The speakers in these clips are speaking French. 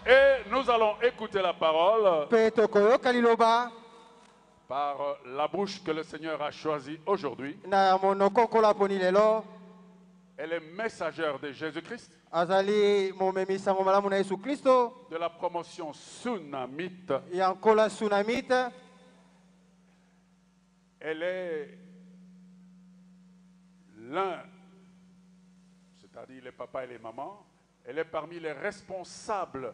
Et nous allons écouter la parole par la bouche que le Seigneur a choisie aujourd'hui. Elle est messagère de Jésus-Christ, de la promotion Sunamite. Elle est l'un, c'est-à-dire les papas et les mamans, elle est parmi les responsables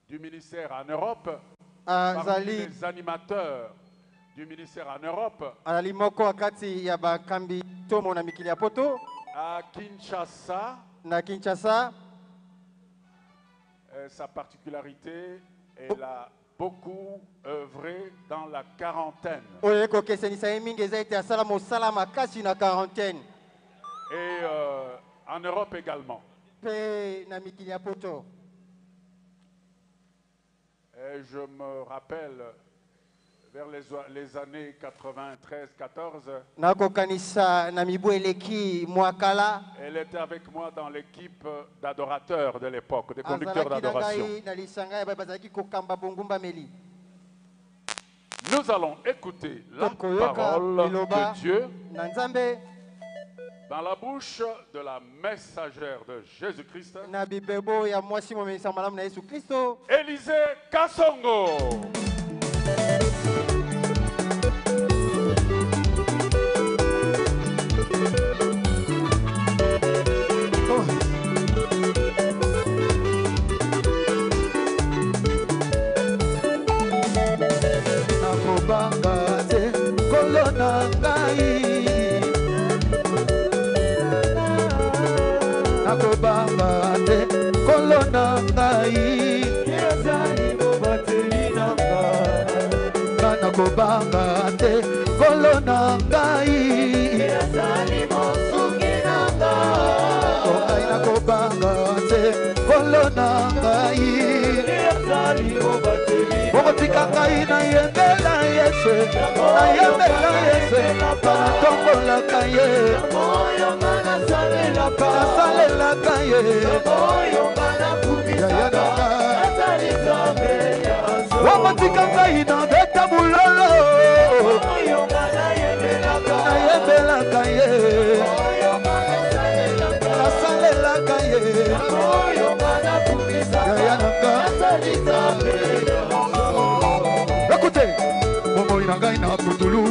du ministère en Europe, parmi les animateurs du ministère en Europe, à Kinshasa. Sa particularité, elle a beaucoup œuvré dans la quarantaine. Et en Europe également. Et je me rappelle, vers les années 93-14, elle était avec moi dans l'équipe d'adorateurs de l'époque, des conducteurs d'adoration. Nous allons écouter la parole de Dieu dans la bouche de la messagère de Jésus-Christ, Élisée Kassongo.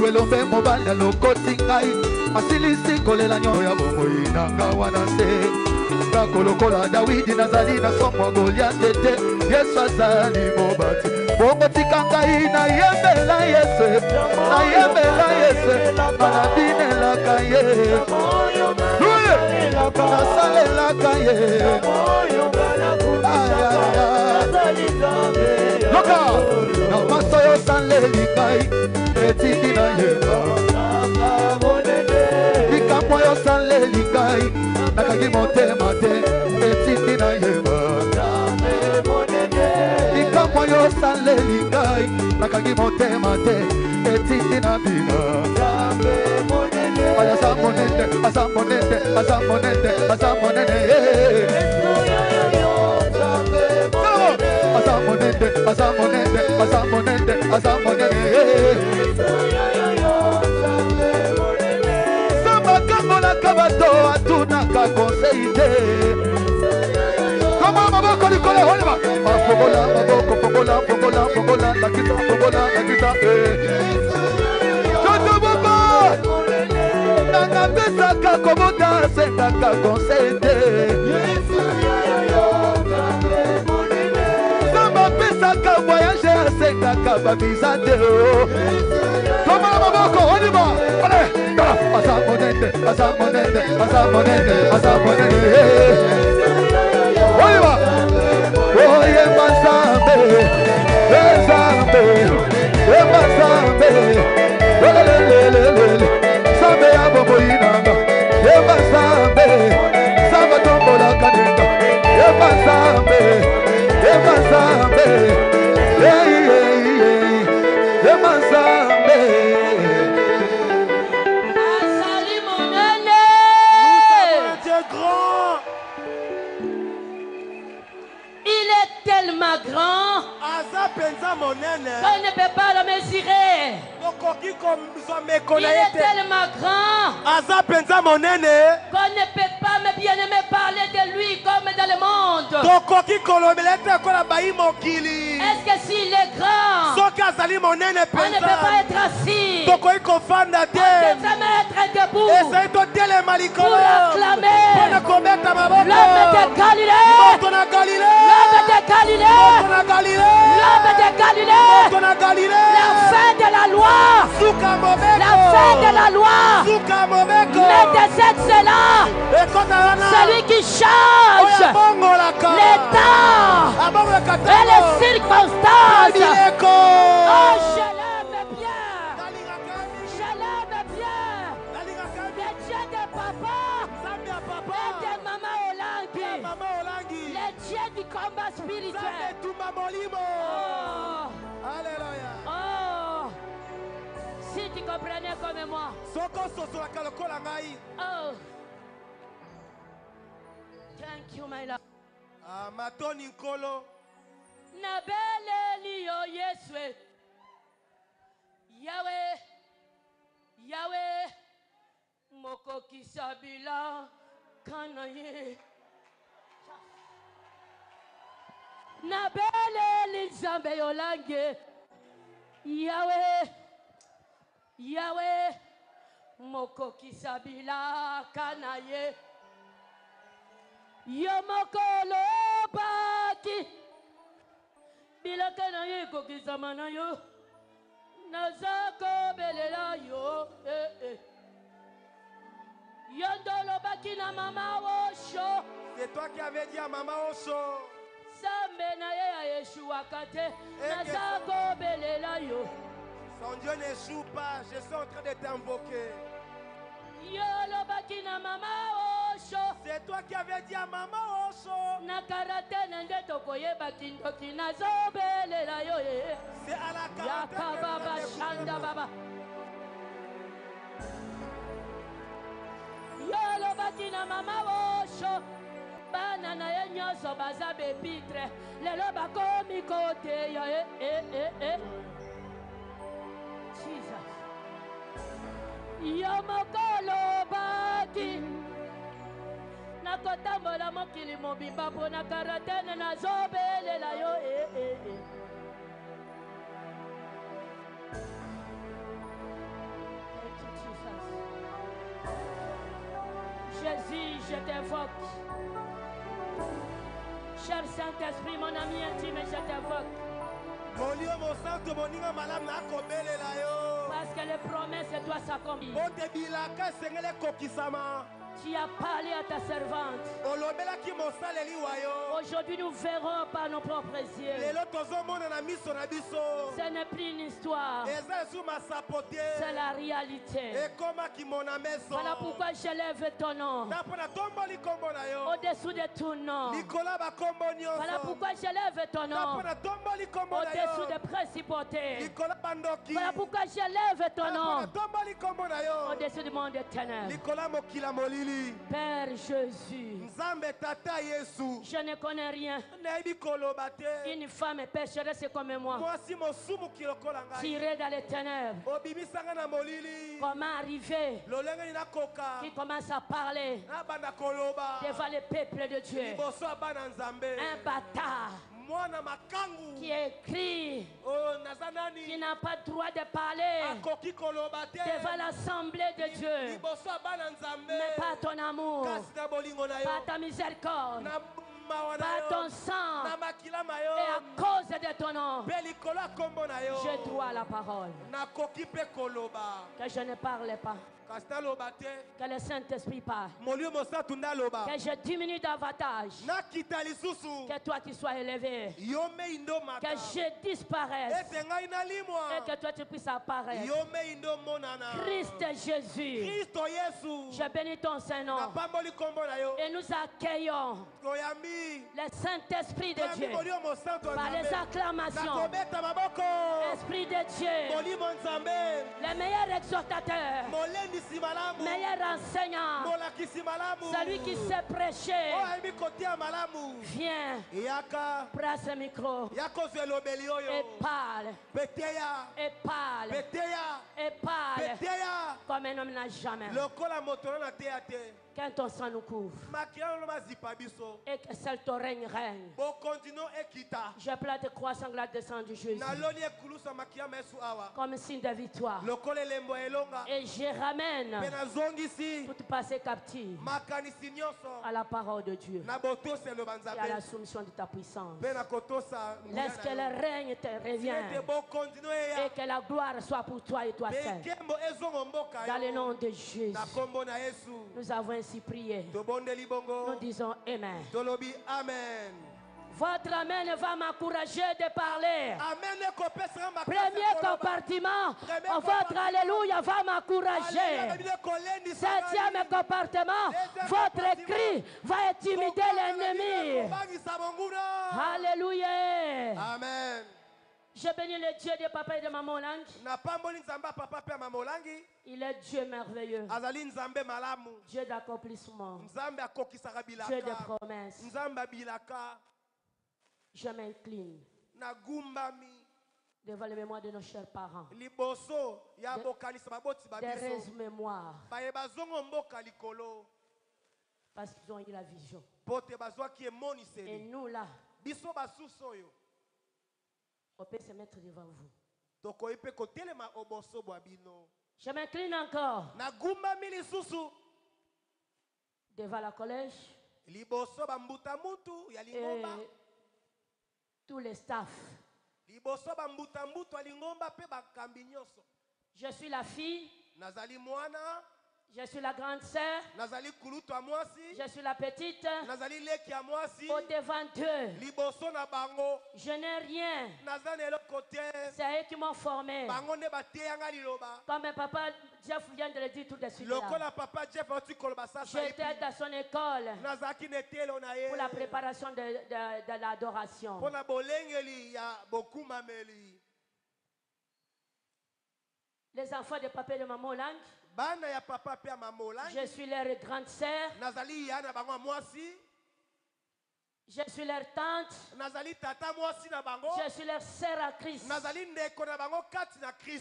Elombe mobala lokoti ngai asilisi kolela nyo ya bomoi nanga wana te kakolokola Dawidi nazali na somo Goliath te Yesu azali mobati bongo tika ngai na yembela Yesu manabinelaka ye nasalelaka ye loka na maso yo saleli ngai etindi na yeba likambo yo saleli ngai nakaki motema te etindi na yeba likambo yo saleli ngai nakaki motema te etindi na bina asamonende asamonende asamonende asamonende asamonende asamonende asamonende asamonende samakambola kabato atunaka conseil te koma maboko likolo holema mafogola maboko fogola fogola fogola lakita fogola lakita totoboko nanga pesaka komoda sengaka conseil te saka voyage asengaka babizate koma maboko holema asamonende asamonende asamonende asamonende holema oye mazambe ezambe emazambe lelelelele sambe abomoyinanga emazambe samba tombola kanenga emazambe emazambe Il est tellement grand qu'on ne peut pas, mes bien-aimés, parler de lui comme dans le monde. Est-ce que s'il est grand, on ne peut pas être assis, on ne peut jamais être debout pour acclamer l'homme de Galilée, l'homme de Galilée, l'homme de Galilée, la fin de la loi, la fin de la loi, c'est là, celui qui change les temps et les circonstances. Oh, je l'aime bien, je l'aime bien, le Dieu de papa et de maman Olangi, le Dieu du combat spirituel. Alléluia. Oh, si tu comprenais comme moi. Oh, thank you, my love. Matoni Nkolo. Nabele liyo Yeswe. Yahweh, Yahweh, Moko Kisabila, Kanaye. Nabele Lizambe Yolange. Yahweh, Yahweh, Moko Kisabila, Kanaye. Yomoko Lobaki. Bila Kanaye Kokizamana yo. Nazako Belela yo. Yondolo Bakina Mama Osho. C'est toi qui avais dit à Maman Osho. Son Dieu n'échoue pas, je suis en train de t'invoquer. C'est toi qui avais dit à Maman Osho. C'est à la caractère. Bana na ye nyonso baza bepitre lelo bakomi kote ya Jesus yo mokolo baki nakotambola mokili mobimba mpona karatene nazobelela yo Jésus, je t'invoque. Cher Saint-Esprit, mon ami intime, je t'invoque. Parce que les promesses doivent s'accomplir. Tu as parlé à ta servante. Aujourd'hui, nous verrons par nos propres yeux. Ce n'est plus une histoire. C'est la réalité. Voilà pourquoi j'élève ton nom au-dessous de tout nom. Voilà pourquoi j'élève ton nom au-dessous des principautés. Voilà pourquoi j'élève ton nom au-dessus du monde éternel. Père Jésus, je ne connais rien. Une femme pécheresse comme moi, tirée dans les ténèbres. Comment arriver? Qui commence à parler devant le peuple de Dieu. Un bâtard qui écrit, qui n'a pas le droit de parler devant l'assemblée de Dieu, mais pas ton amour, pas ta miséricorde, pas ton sang, et à cause de ton nom, j'ai droit à la parole. Que je ne parle pas, que le Saint-Esprit parle, que je diminue davantage, que toi tu sois élevé, que je disparaisse et que toi tu puisses apparaître. Christ Jésus, je bénis ton Saint-Nom et nous accueillons le Saint-Esprit de Dieu par les acclamations. Esprit de Dieu, les meilleures exhortateur, meilleur enseignant, celui qui sait prêcher. Viens, prends ce micro et parle. Et parle. Et parle comme un homme n'a jamais. Quand ton sang nous couvre et que seul ton règne règne, je plains de croix sanglante de sang de Jésus comme signe de victoire. Et je ramène toute passé captive à la parole de Dieu et à la soumission de ta puissance. Laisse que le règne te revienne et que la gloire soit pour toi et toi seul. Dans le nom de Jésus, nous avons ainsi prié. Nous disons Amen. Votre Amen va m'encourager de parler. Premier compartiment, votre Alléluia va m'encourager. Septième compartiment, votre cri va intimider l'ennemi. Alléluia. Amen. Je bénis le Dieu de papa et de maman Lang. Il est Dieu merveilleux. Dieu d'accomplissement. Dieu de promesses. Je m'incline devant les mémoires de nos chers parents. Des rêves mémoires. Parce qu'ils ont eu la vision. Et nous là, on peut se mettre devant vous. Je m'incline encore devant la collège et tous les staffs. Je suis la fille. Je suis la grande sœur. Je suis la petite. Au devant d'eux. Je n'ai rien. C'est eux qui m'ont formé. Comme mon papa Jeff vient de le dire tout de suite. J'étais dans son école pour la préparation de l'adoration. Les enfants de papa et de maman Lang. Je suis leur grande sœur. Je suis leur tante. Je suis leur sœur à Christ.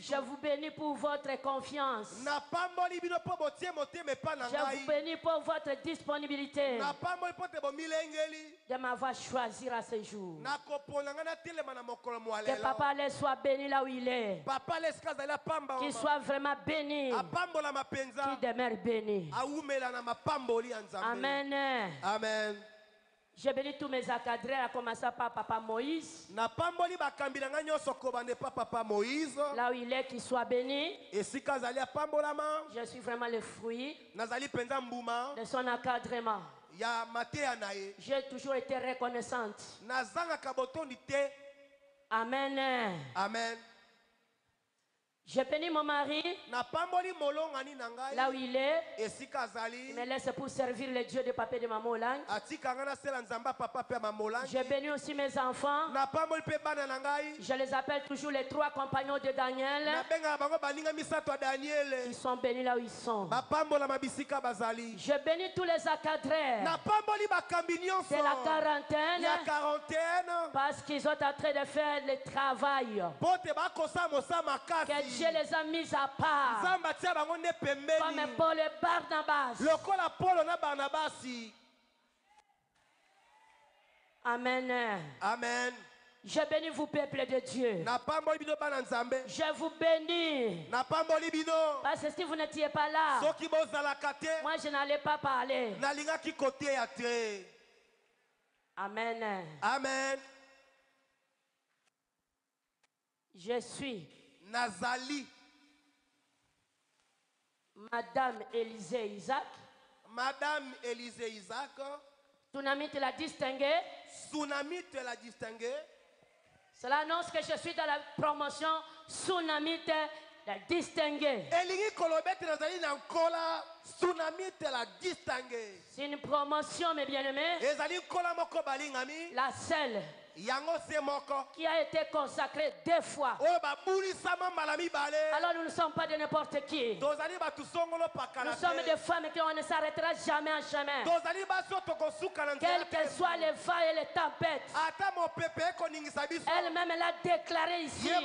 Je vous bénis pour votre confiance. Je vous bénis pour votre disponibilité de m'avoir choisi à ce jour. Que papa les soit béni là où il est. Qu'il soit vraiment béni. Qu'il demeure béni. Amen. Amen. Je bénis tous mes encadrés, à commencer par papa Moïse. Là où il est, qu'il soit béni. Je suis vraiment le fruit de son encadrement. J'ai toujours été reconnaissante. Amen. Amen. Je bénis mon mari là où il est. Il me laisse pour servir le Dieu de papa et de maman Lang. Je bénis aussi mes enfants. Je les appelle toujours les trois compagnons de Daniel. Ils sont bénis là où ils sont. Je bénis tous les encadrés de la quarantaine parce qu'ils sont en train de faire le travail. Que Dieu les a mis à part comme Paul et Barnabas. Amen. Amen. Je bénis vous, peuple de Dieu. Je vous bénis. Parce que si vous n'étiez pas là, moi je n'allais pas parler. Amen. Amen. Je suis Nazali. Madame Élisée Isaac. Madame Élisée Isaac. Tsunami te l'a distingué. Tsunami te l'a distingué. Cela annonce que je suis dans la promotion. Tsunami te l'a distingué. Elingi kolobete nazali na nkola. Tsunami te l'a distingué. C'est une promotion, mes bien-aimés. Ezali nkola moko balingami. La seule. qui a été consacré 2 fois. Alors nous ne sommes pas de n'importe qui. Nous sommes des femmes qui on ne s'arrêtera jamais en chemin. Quels que soient les vents et les tempêtes. Elle-même elle a déclaré ici qu'il y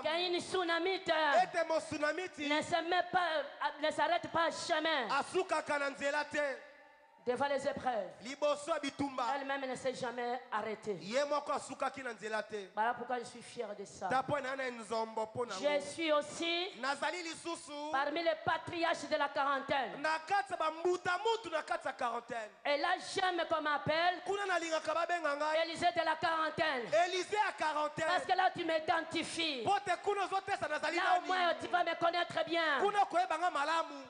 a une tsunamite ne s'arrête pas en chemin. Devant les épreuves, elle-même ne s'est jamais arrêtée. Voilà pourquoi je suis fier de ça. Je suis aussi parmi les patriarches de la quarantaine. Et là, j'aime qu'on m'appelle Élisée de la quarantaine. Parce que là, tu m'identifies. Là, au moins, tu vas me connaître bien.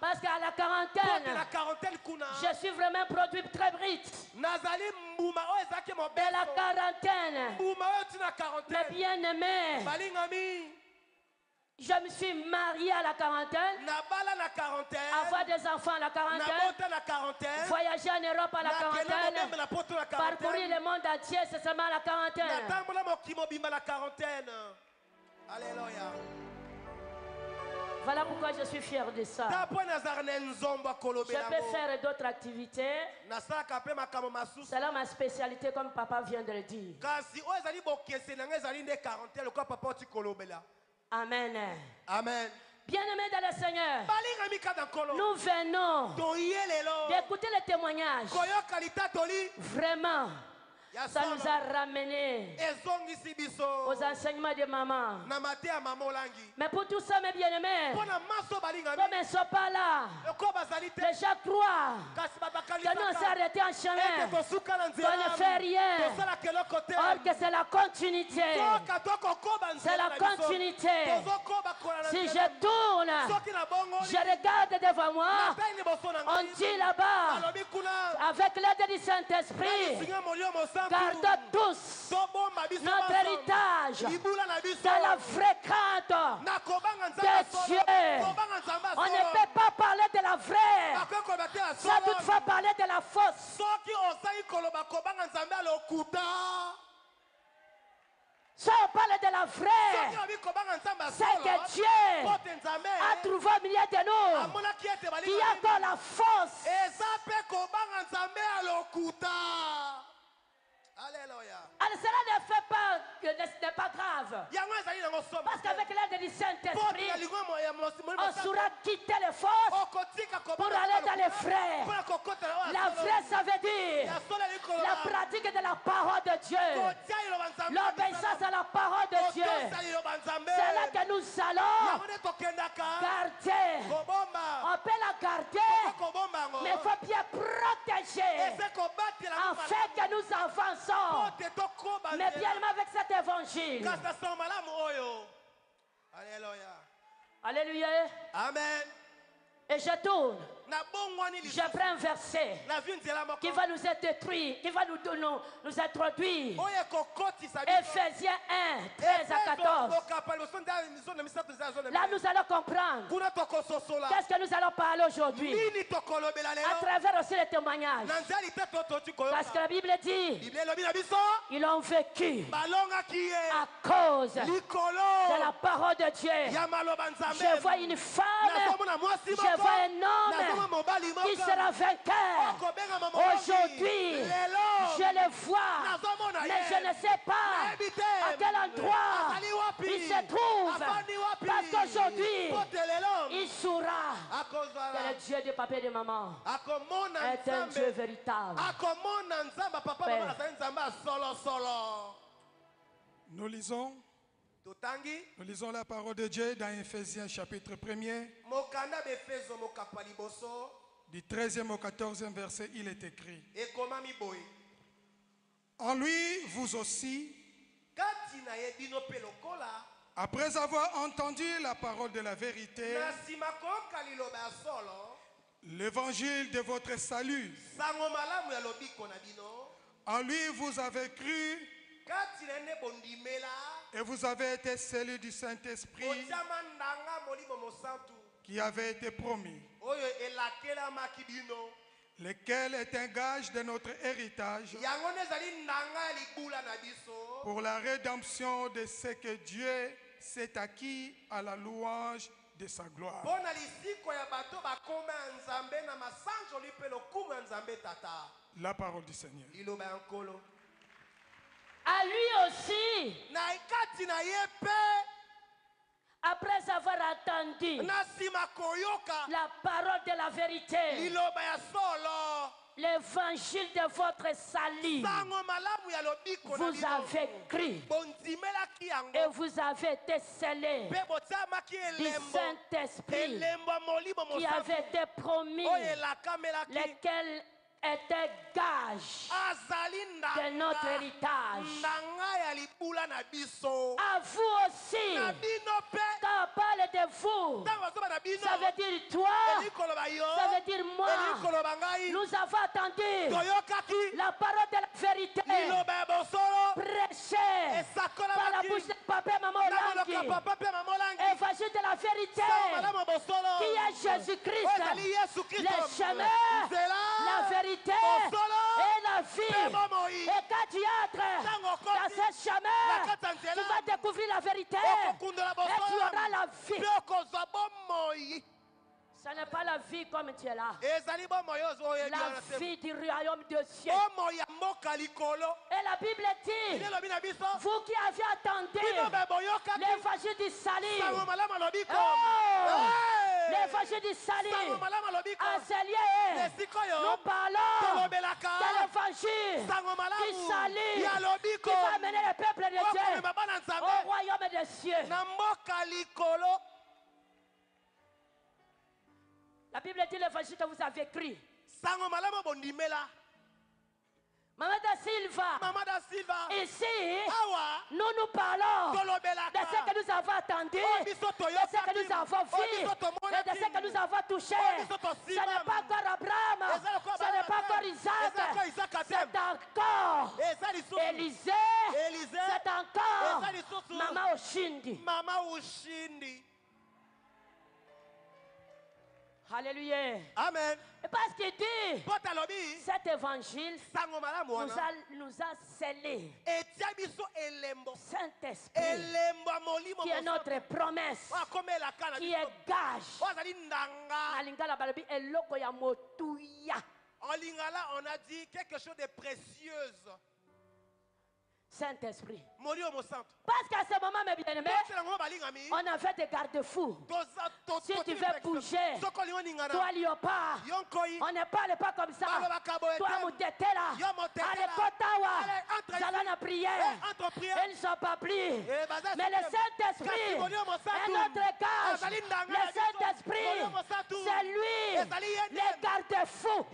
Parce qu'à la quarantaine, je suis vraiment un produit très brut. De la quarantaine, mes bien-aimés, je me suis mariée à la quarantaine, avoir des enfants à la quarantaine, voyager en Europe à la quarantaine, parcourir le monde entier, c'est seulement à la quarantaine. Alléluia. Voilà pourquoi je suis fier de ça. Je peux faire d'autres activités. C'est là ma spécialité, comme papa vient de le dire. Amen. Amen. Bien-aimés dans le Seigneur, nous venons d'écouter les témoignages. Vraiment, ça nous a ramenés aux enseignements de maman. Mais pour tout ça, mes bien-aimés, comme ils ne sont pas là, les gens croient que nous on s'est arrêtés en chemin, qu'on ne fait rien. Or que c'est la continuité. C'est la continuité. Si je tourne, je regarde devant moi, on dit là-bas, avec l'aide du Saint-Esprit, gardons tous notre héritage dans la fréquente de Dieu. On ne peut pas parler de la vraie sans toutefois parler de la fausse. Si on parle de la vraie, c'est que Dieu a trouvé au milieu de nous qu'il y a encore la fausse. Alléluia. Alors cela ne fait pas, n'est pas grave. Parce qu'avec l'aide du Saint-Esprit, on saura quitter les fausses pour aller dans les vrais. La vraie, ça veut dire la pratique de la parole de Dieu. L'obéissance à la parole de Dieu. C'est là que nous allons garder. On peut la garder, mais il faut bien protéger afin que nous avançons. Mais bien avec cet évangile. Alléluia. Alléluia. Amen. Et je tourne. Je prends un verset qui va nous détruire, qui va nous introduire. Ephésiens 1, 13 à 14. Là, nous allons comprendre. Qu'est-ce que nous allons parler aujourd'hui? À travers aussi les témoignages. Parce que la Bible dit, ils ont vécu à cause de la parole de Dieu. Je vois une femme, je vois un homme qui sera vainqueur. Aujourd'hui, je le vois, mais je ne sais pas à quel endroit il se trouve. Parce qu'aujourd'hui, il saura que le Dieu du papa et de maman est un Dieu véritable. Nous lisons la parole de Dieu dans Ephésiens chapitre 1er. Du 13e au 14e verset, il est écrit: en lui, vous aussi, après avoir entendu la parole de la vérité, l'évangile de votre salut, en lui vous avez cru et vous avez été scellés du Saint-Esprit qui avait été promis. lequel est un gage de notre héritage pour la rédemption de ce que Dieu s'est acquis à la louange de sa gloire. La parole du Seigneur. À lui aussi, après avoir entendu la parole de la vérité, l'évangile de votre salut, vous avez cru et vous avez été scellés du Saint-Esprit qui avait été promis, lequel était gage de notre héritage. À vous aussi, quand on parle de vous, ça veut dire toi, ça veut dire moi. Nous avons entendu la parole de la vérité prêchée par la bouche de papa et maman Olangi. Évangile de la vérité qui est Jésus-Christ, le chemin, la vérité et la vie. Et quand tu entres dans ce chemin, tu vas découvrir la vérité et tu auras la vie. Ce n'est pas la vie comme tu es là. La vie du royaume de Dieu. Et la Bible dit, vous qui avez attendu l'évangile du salut, l'évangile du salut, enseignez, nous parlons de l'évangile du salut qui va amener le peuple de Dieu au royaume des cieux. La Bible dit l'évangile que vous avez cru. Maman da Silva, ici, nous parlons de ce que nous avons attendu, de ce que nous avons vu, et de ce que nous avons touché. Ce n'est pas encore Abraham, ce n'est pas encore Isaac, c'est encore Élisée, c'est encore Maman Oshindi. Alléluia. Amen. Et parce qu'il dit, cet évangile nous a scellés. Saint-Esprit, qui est notre promesse, qui est gage. En lingala, on a dit quelque chose de précieuse. Saint-Esprit. Parce qu'à ce moment, mes bien-aimés, on a fait des garde-fous. Si tu veux bouger, toi, Léopard, on ne parle pas comme ça. Toi, Moutetela, allez, Kotawa, Zalana prière. Ils ne sont pas pris. Mais le Saint-Esprit est notre gage. Le Saint-Esprit, c'est lui, les garde-fous.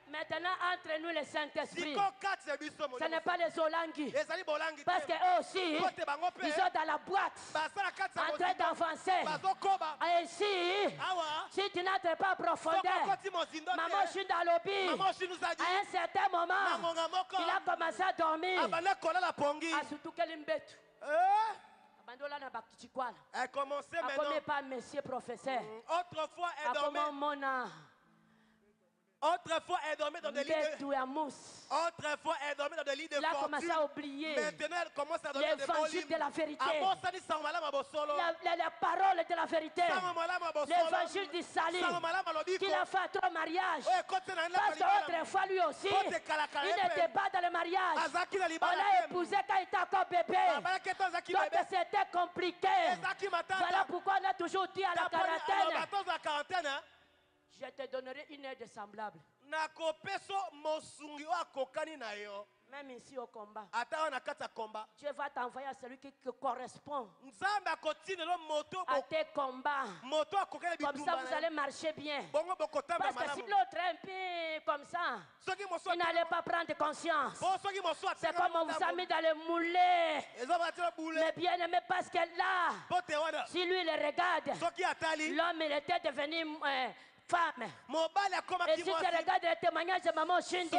Maintenant, entre nous, le Saint-Esprit, ce n'est pas les Olangi. Parce qu'eux aussi, ils sont dans la boîte, en train d'avancer. Et ici, si tu n'entres pas en profondeur, maman, je suis dans le lobby. À un certain moment, il a commencé à dormir. Ah, surtout qu'elle me bête. Elle commençait maintenant. Pas monsieur professeur. Autrefois, elle dormait. Autrefois, elle dormait dans des lits de... Autrefois, elle dormait dans des lits de fortune. Elle a commencé à oublier. Maintenant, elle commence à dormir dans des beaux lits. L'évangile de la vérité. La parole de la vérité. L'évangile du salut. Qu'il a fait à ton mariage. Parce qu'autrefois, lui aussi, il n'était pas dans le mariage. On l'a épousé quand il était encore bébé. Donc, c'était compliqué. Voilà pourquoi on a toujours dit à la quarantaine. Je te donnerai une aide semblable. Même ici au combat. Dieu va t'envoyer à celui qui correspond à tes combats. Comme ça, vous allez marcher bien. Parce que si l'autre est un peu comme ça, il n'allait pas prendre conscience. C'est comme on vous a mis dans le moulet. Mais bien aimé, parce que là, si lui le regarde, l'homme il était devenu... femme. Et si tu regardes le témoignage de Maman Oshindi,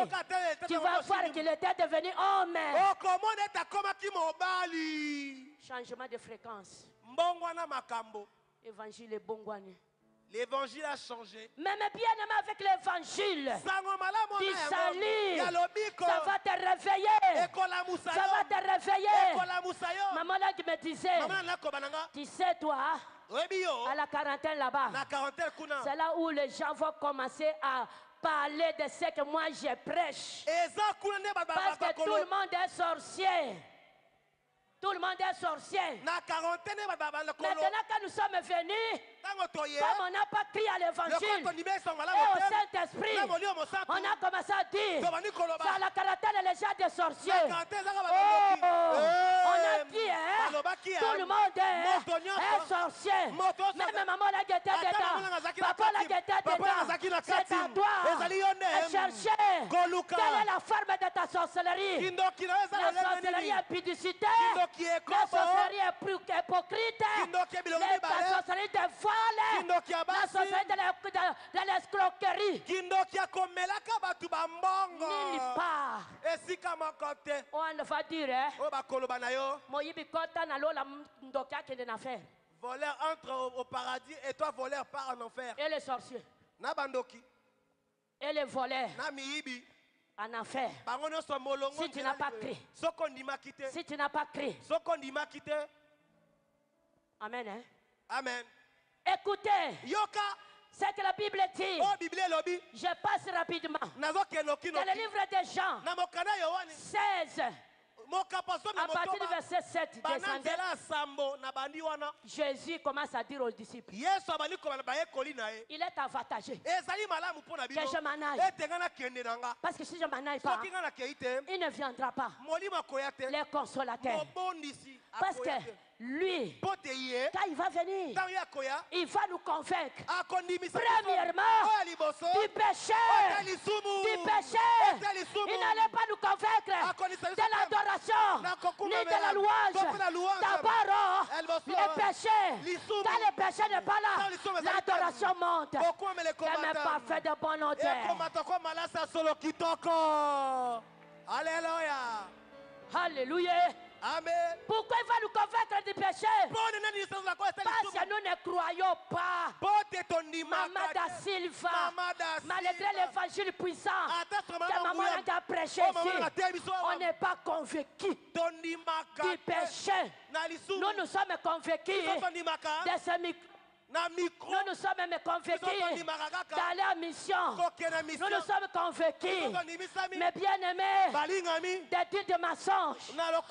tu vas voir qu'il était devenu homme. Changement de fréquence. Évangile est bon. L'évangile a changé. Même bien aimé avec l'évangile du salut, ça va te réveiller. Ça va te réveiller. Maman là qui me disait, tu sais toi, à la quarantaine là-bas, c'est là où les gens vont commencer à parler de ce que moi je prêche. Parce que tout le monde est sorcier. Tout le monde est sorcier. Maintenant quand nous sommes venus, comme on n'a pas crié à l'évangile et au Saint-Esprit, on a commencé à dire, c'est à la quarantaine les gens des sorciers. Oh, on a dit, hein, tout le monde est sorcier. Même maman l'a guetté dedans, papa l'a guetté dedans. C'est à toi de chercher quelle est la forme de ta sorcellerie. La sorcellerie est pudicité. La sorcellerie est hypocrite. La sorcellerie est folle. La sorcellerie de l'escroquerie. Nulle part. On va dire, voleur entre au paradis et toi voleur part en enfer. Et les sorciers. Et les voleurs. En enfer. Si tu n'as pas crié. Si tu n'as pas crié. Amen. Hein? Amen. Écoutez. C'est que la Bible dit. Je passe rapidement. Dans le livre de Jean 16. À partir du verset 7, Jésus commence à dire aux disciples, il est avantagé que je m'en aille. Parce que si je m'en aille pas, il ne viendra pas les consolateurs. Parce que lui, quand il va venir, il va nous convaincre premièrement du péché. Il n'allait pas nous convaincre de l'adoration ni de la louange. D'abord, le péché. Quand le péché n'est pas là, l'adoration monte. Comme un parfait de bonne odeur. Alléluia. Alléluia. Amen. Pourquoi il va nous convaincre du péché? Parce que nous ne croyons pas. Maman da Silva, malgré l'évangile puissant que maman a prêché ici, on n'est pas convaincu du péché. Nous sommes convaincus de ce micro. Nous sommes même convaincus d'aller en mission. Nous sommes convaincus, mais bien aimés, de dire des mensonges. Or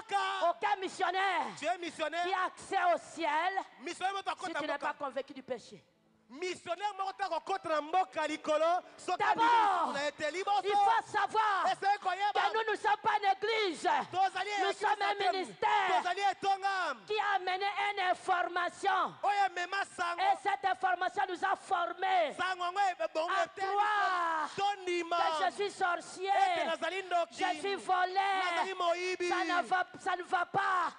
que aucun missionnaire qui a accès au ciel si tu n'es pas convaincu du péché. D'abord, il faut savoir que nous ne sommes pas une église. Nous sommes un ministère qui a amené une information. Et cette information nous a formés à croire que je suis sorcier, je suis volé, ça ne va pas.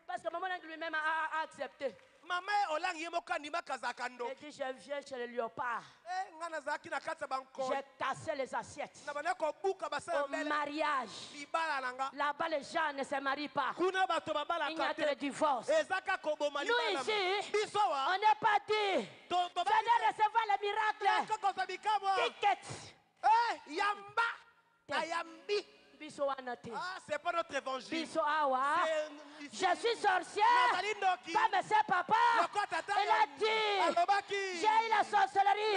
Parce que maman lui-même a accepté. Et dit, je viens chez le léopard. J'ai cassé les assiettes. Au mariage, là-bas les gens ne se marient pas. Il y a que le divorce. Nous ici, on n'est pas dit, venez recevoir le miracle. C'est pas notre évangile. Je suis sorcière. Pas monsieur papa. Il a dit, j'ai eu la sorcellerie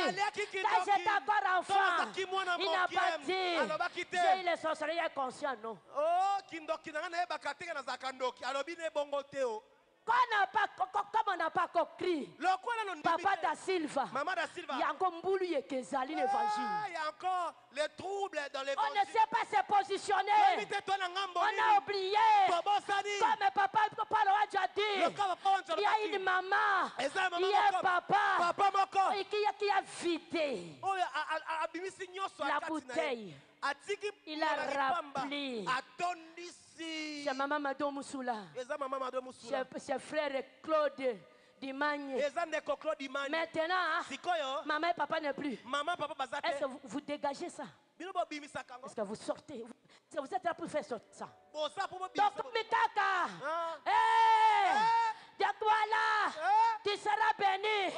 quand j'étais encore enfant. Il n'a pas dit, j'ai eu la sorcellerie inconsciente, non. Comme on n'a pas compris, Papa da Silva, il y a encore Mboulou et Kezali l'évangile. Il y a encore les troubles dans l'évangile. On ne sait pas se positionner. On a oublié. Comme Papa l'a déjà dit, il y a une maman, il y a un papa qui a vidé la bouteille. Il a rempli. C'est maman Mado Moussoula. C'est frère Claude Dimagne. Maintenant, maman et papa n'est plus. Est-ce que vous dégagez ça? Est-ce que vous sortez? Est-ce que vous êtes là pour faire sortir ça? Donc, Mikaka, toi là, tu seras béni.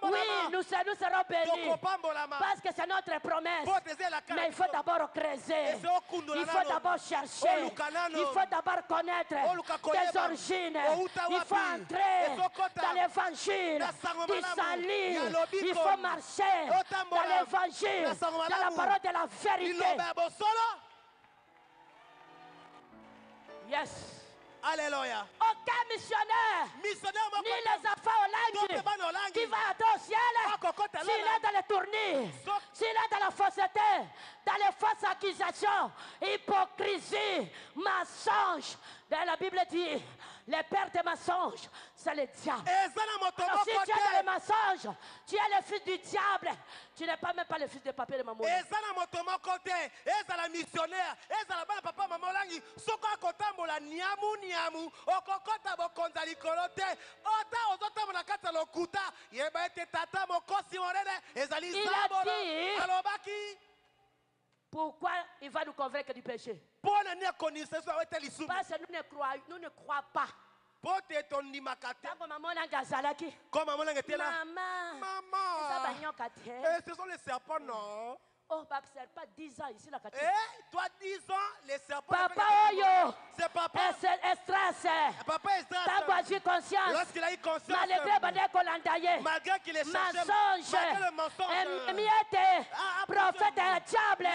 Oui, nous serons bénis. Parce que c'est notre promesse. Mais il faut d'abord creuser. Il faut d'abord chercher. Il faut d'abord connaître tes origines. Il faut entrer dans l'évangile du salut. Il faut marcher dans l'évangile, dans la parole de la vérité. Yes. Alléluia. Aucun missionnaire, ni les enfants au langue qui va attendre au ciel, s'il est dans les tournis, s'il est dans la fausseté, dans les fausses accusations, hypocrisie, mensonge. Dans la Bible dit, les pères des mensonges, c'est le diable. Alors si tu es dans les mensonges, tu es le fils du diable. Tu n'es pas même pas le fils de papa et de maman. Il a dit, pourquoi il va nous convaincre du péché? Parce que nous ne croyons pas. Maman, ce sont les serpents, non? Oh, papa, c'est pas 10 ans ici, la Toi, 10 ans, les serpents. Papa, Oyo. C'est papa. Stress. Papa est stress. T'as eu conscience. Lorsqu'il a eu conscience. Malgré qu'il est mensonge. Miete. Prophète et diable.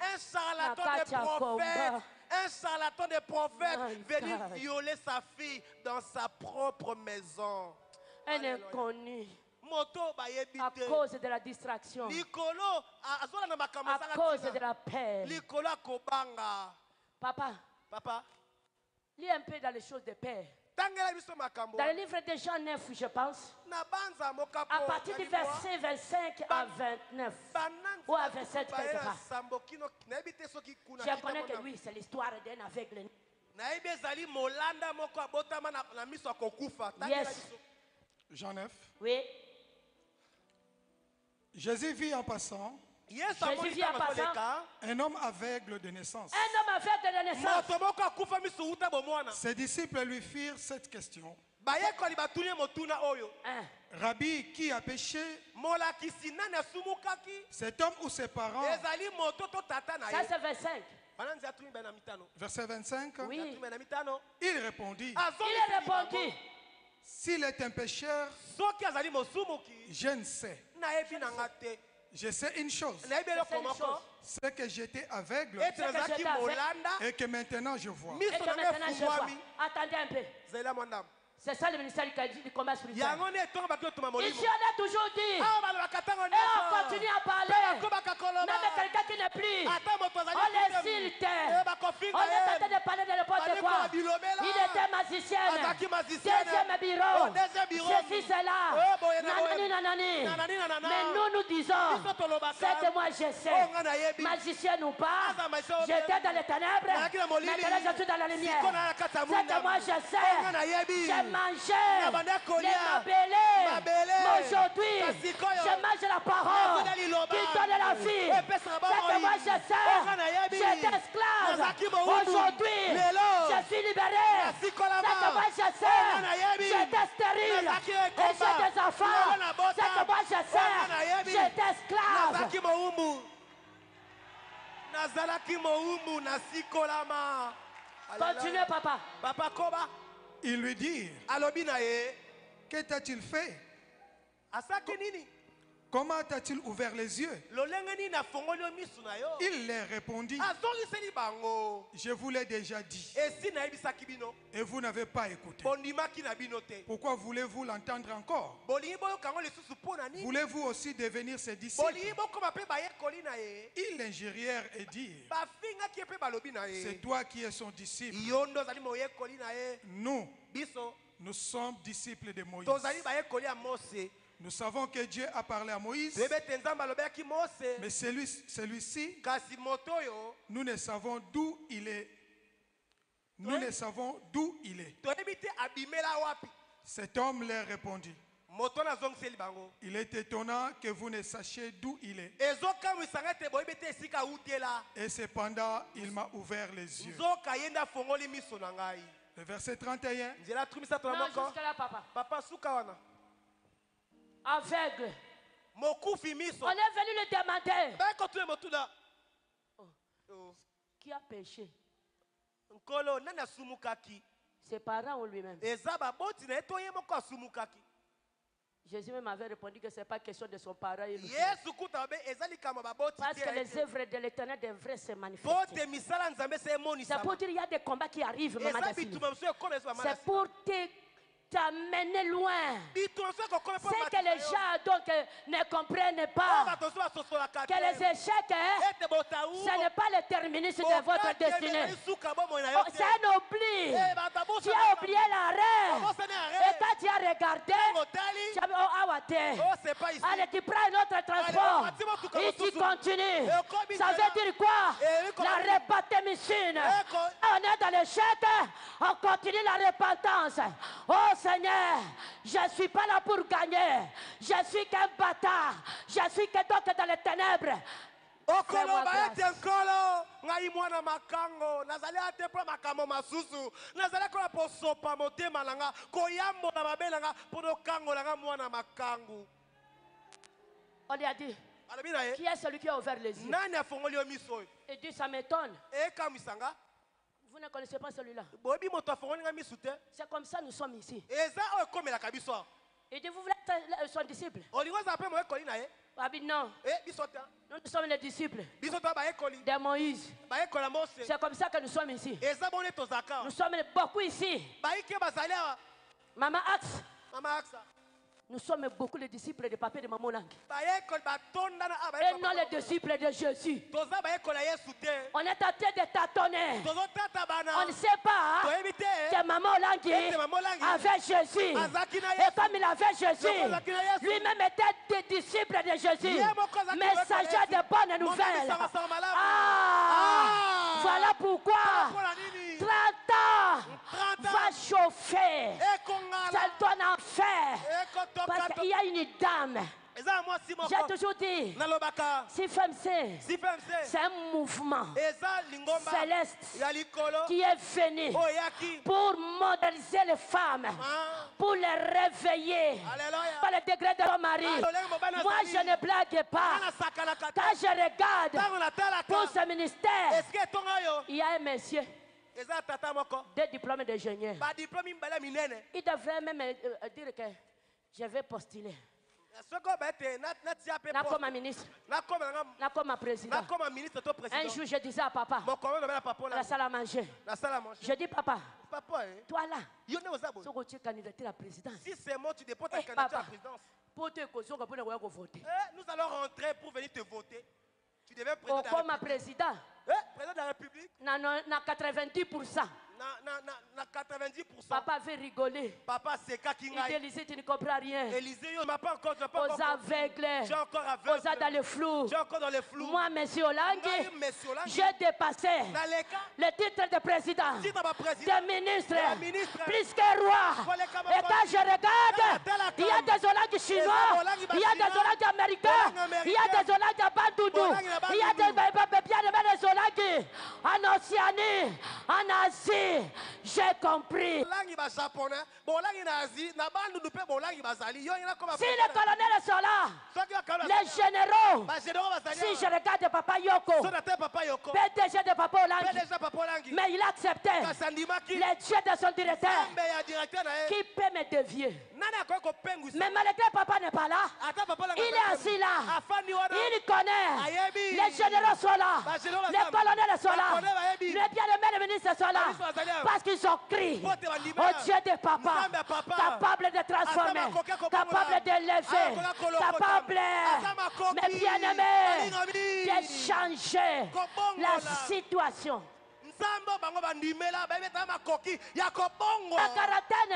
Un charlatan des prophètes. Un charlatan des prophètes venu violer sa fille dans sa propre maison. Un inconnu. À cause de la distraction. À cause de la paix. Papa, lis un peu dans les choses de paix. Dans le livre de Jean 9, je pense, à partir du verset 25 à 29, ou à 27, quelque part. Je connais que lui, c'est l'histoire d'un aveugle. Yes. Jean 9. Oui. Jésus vit en passant un homme aveugle de naissance. Un homme aveugle de naissance. Ses disciples lui firent cette question. Rabbi, qui a péché, cet homme ou ses parents? Ça c'est 25. Verset 25. Oui. Il répondit. S'il est un pécheur, je ne sais. Je sais une chose. C'est que j'étais aveugle et que maintenant je vois. Attendez un peu. C'est ça le ministère du combat spirituel. Ici on a toujours dit. Et on continue à parler. Même quelqu'un qui n'est plus. On l'insulte. On est en train de parler de n'importe quoi. Il était magicien. Deuxième bureau. Ceci, c'est là. Nanani. Mais nous disons. C'est que moi je sais. Magicien ou pas. J'étais dans les ténèbres. Maintenant je suis dans la lumière. C'est que moi je sais. Manger les mabélés. Aujourd'hui, je mange la parole qui donne la vie. C'est que moi je sais, j'étais esclave. Aujourd'hui, je suis libéré. C'est que moi je sais, j'étais stérile. Et j'ai des enfants. C'est que moi je sais, j'étais esclave. Continuez, papa. Papa Koba. Il lui dit, que t'a-t-il fait? Comment t'a-t-il ouvert les yeux? Il leur répondit, je vous l'ai déjà dit. Et vous n'avez pas écouté. Pourquoi voulez-vous l'entendre encore? Voulez-vous aussi devenir ses disciples? Ils l'injurièrent et dirent, c'est toi qui es son disciple. Nous sommes disciples de Moïse. Nous savons que Dieu a parlé à Moïse, mais celui-ci, nous ne savons d'où il est. Nous ne savons d'où il est. Cet homme leur répondit, Il est étonnant que vous ne sachiez d'où il est. Et cependant, il m'a ouvert les yeux. Le verset 31. Non, jusqu'à là, papa. Aveugle. On est venu le demander. Qui a péché? Ses parents ou lui-même? Jésus même avait répondu que ce n'est pas question de son parent. Parce que les œuvres de l'Éternel devraient se manifester. C'est pour dire qu'il y a des combats qui arrivent. C'est pour t'amener loin. C'est que les gens donc ne comprennent pas que les échecs, ce n'est pas le terminus de votre destinée. C'est un oubli. Tu as oublié l'arrêt. Et quand tu as regardé, tu as dit, oh, awate. Allez, tu prends un autre transport. Et tu continues. Ça veut dire quoi? La répatémicine. On est dans l'échec. On continue la repentance. Oh Seigneur, je ne suis pas là pour gagner. Je suis qu'un bâtard. Je suis que donc dans les ténèbres. Fais-moi grâce. On lui a dit, qui est celui qui a ouvert les yeux? Il dit, ça m'étonne. Vous ne connaissez pas celui-là. C'est comme ça nous sommes ici. Il dit, vous voulez être son disciple? Ah, non. Nous sommes les disciples de Moïse. C'est comme ça que nous sommes ici. Nous sommes beaucoup ici. Maman Axe. Nous sommes beaucoup les disciples de papa et de maman Lang. Et non les disciples de Jésus. On est en train de tâtonner. On ne sait pas que maman Lang avait Jésus. Et comme il avait Jésus, lui-même était des disciples de Jésus. Messager de bonnes nouvelles. Voilà pourquoi 30 ans va chauffer. C'est ton enfer. Parce qu'il y a une dame. J'ai toujours dit, CFMC, c'est un mouvement céleste qui est venu pour moderniser les femmes, pour les réveiller par le degré de leur mari. Moi, je ne blague pas. Quand je regarde pour ce ministère, il y a un monsieur. 2 diplômes d'ingénieur. Il devrait même dire que je vais postuler. Comme ministre, comme président. Un jour, je disais à papa, la salle à manger. Je dis, papa, toi là, si tu es candidat à la présidence, si c'est moi, tu déposes ta candidature à la présidence. Nous allons rentrer pour venir te voter. Tu devais président comme président. Président de la République. 90%. 90%. Papa veut rigoler. Papa c'est Kakinga. Élisée, tu ne comprends rien. Élisée, je m'as pas encore. Aux aveugles. J'ai encore aveugle. Aux dans le flou. J'ai encore dans le flou. Moi, monsieur Olangi, j'ai dépassé le titre de président, de ministre, plus que roi. Et quand je regarde, il y a des Olangi chinois, il y a des Olangi américains, il y a des Olangi à Bandoudou, il y a des bien-aimés Olangi en Océanie, en Asie. J'ai compris. Si les colonels sont là, les généraux, si je regarde Papa Yoko, PDG de Papa Olangi, mais il a accepté les dieux de son directeur qui peut me dévier. Mais malgré Papa n'est pas là, il est assis là, il connaît, les généraux sont là, les colonels sont là, les bien-aimés ministres sont là, parce qu'ils ont crié au Dieu de Papa, capable de transformer, capable d'élever, capable, mais bien-aimé, de changer la situation. La quarantaine,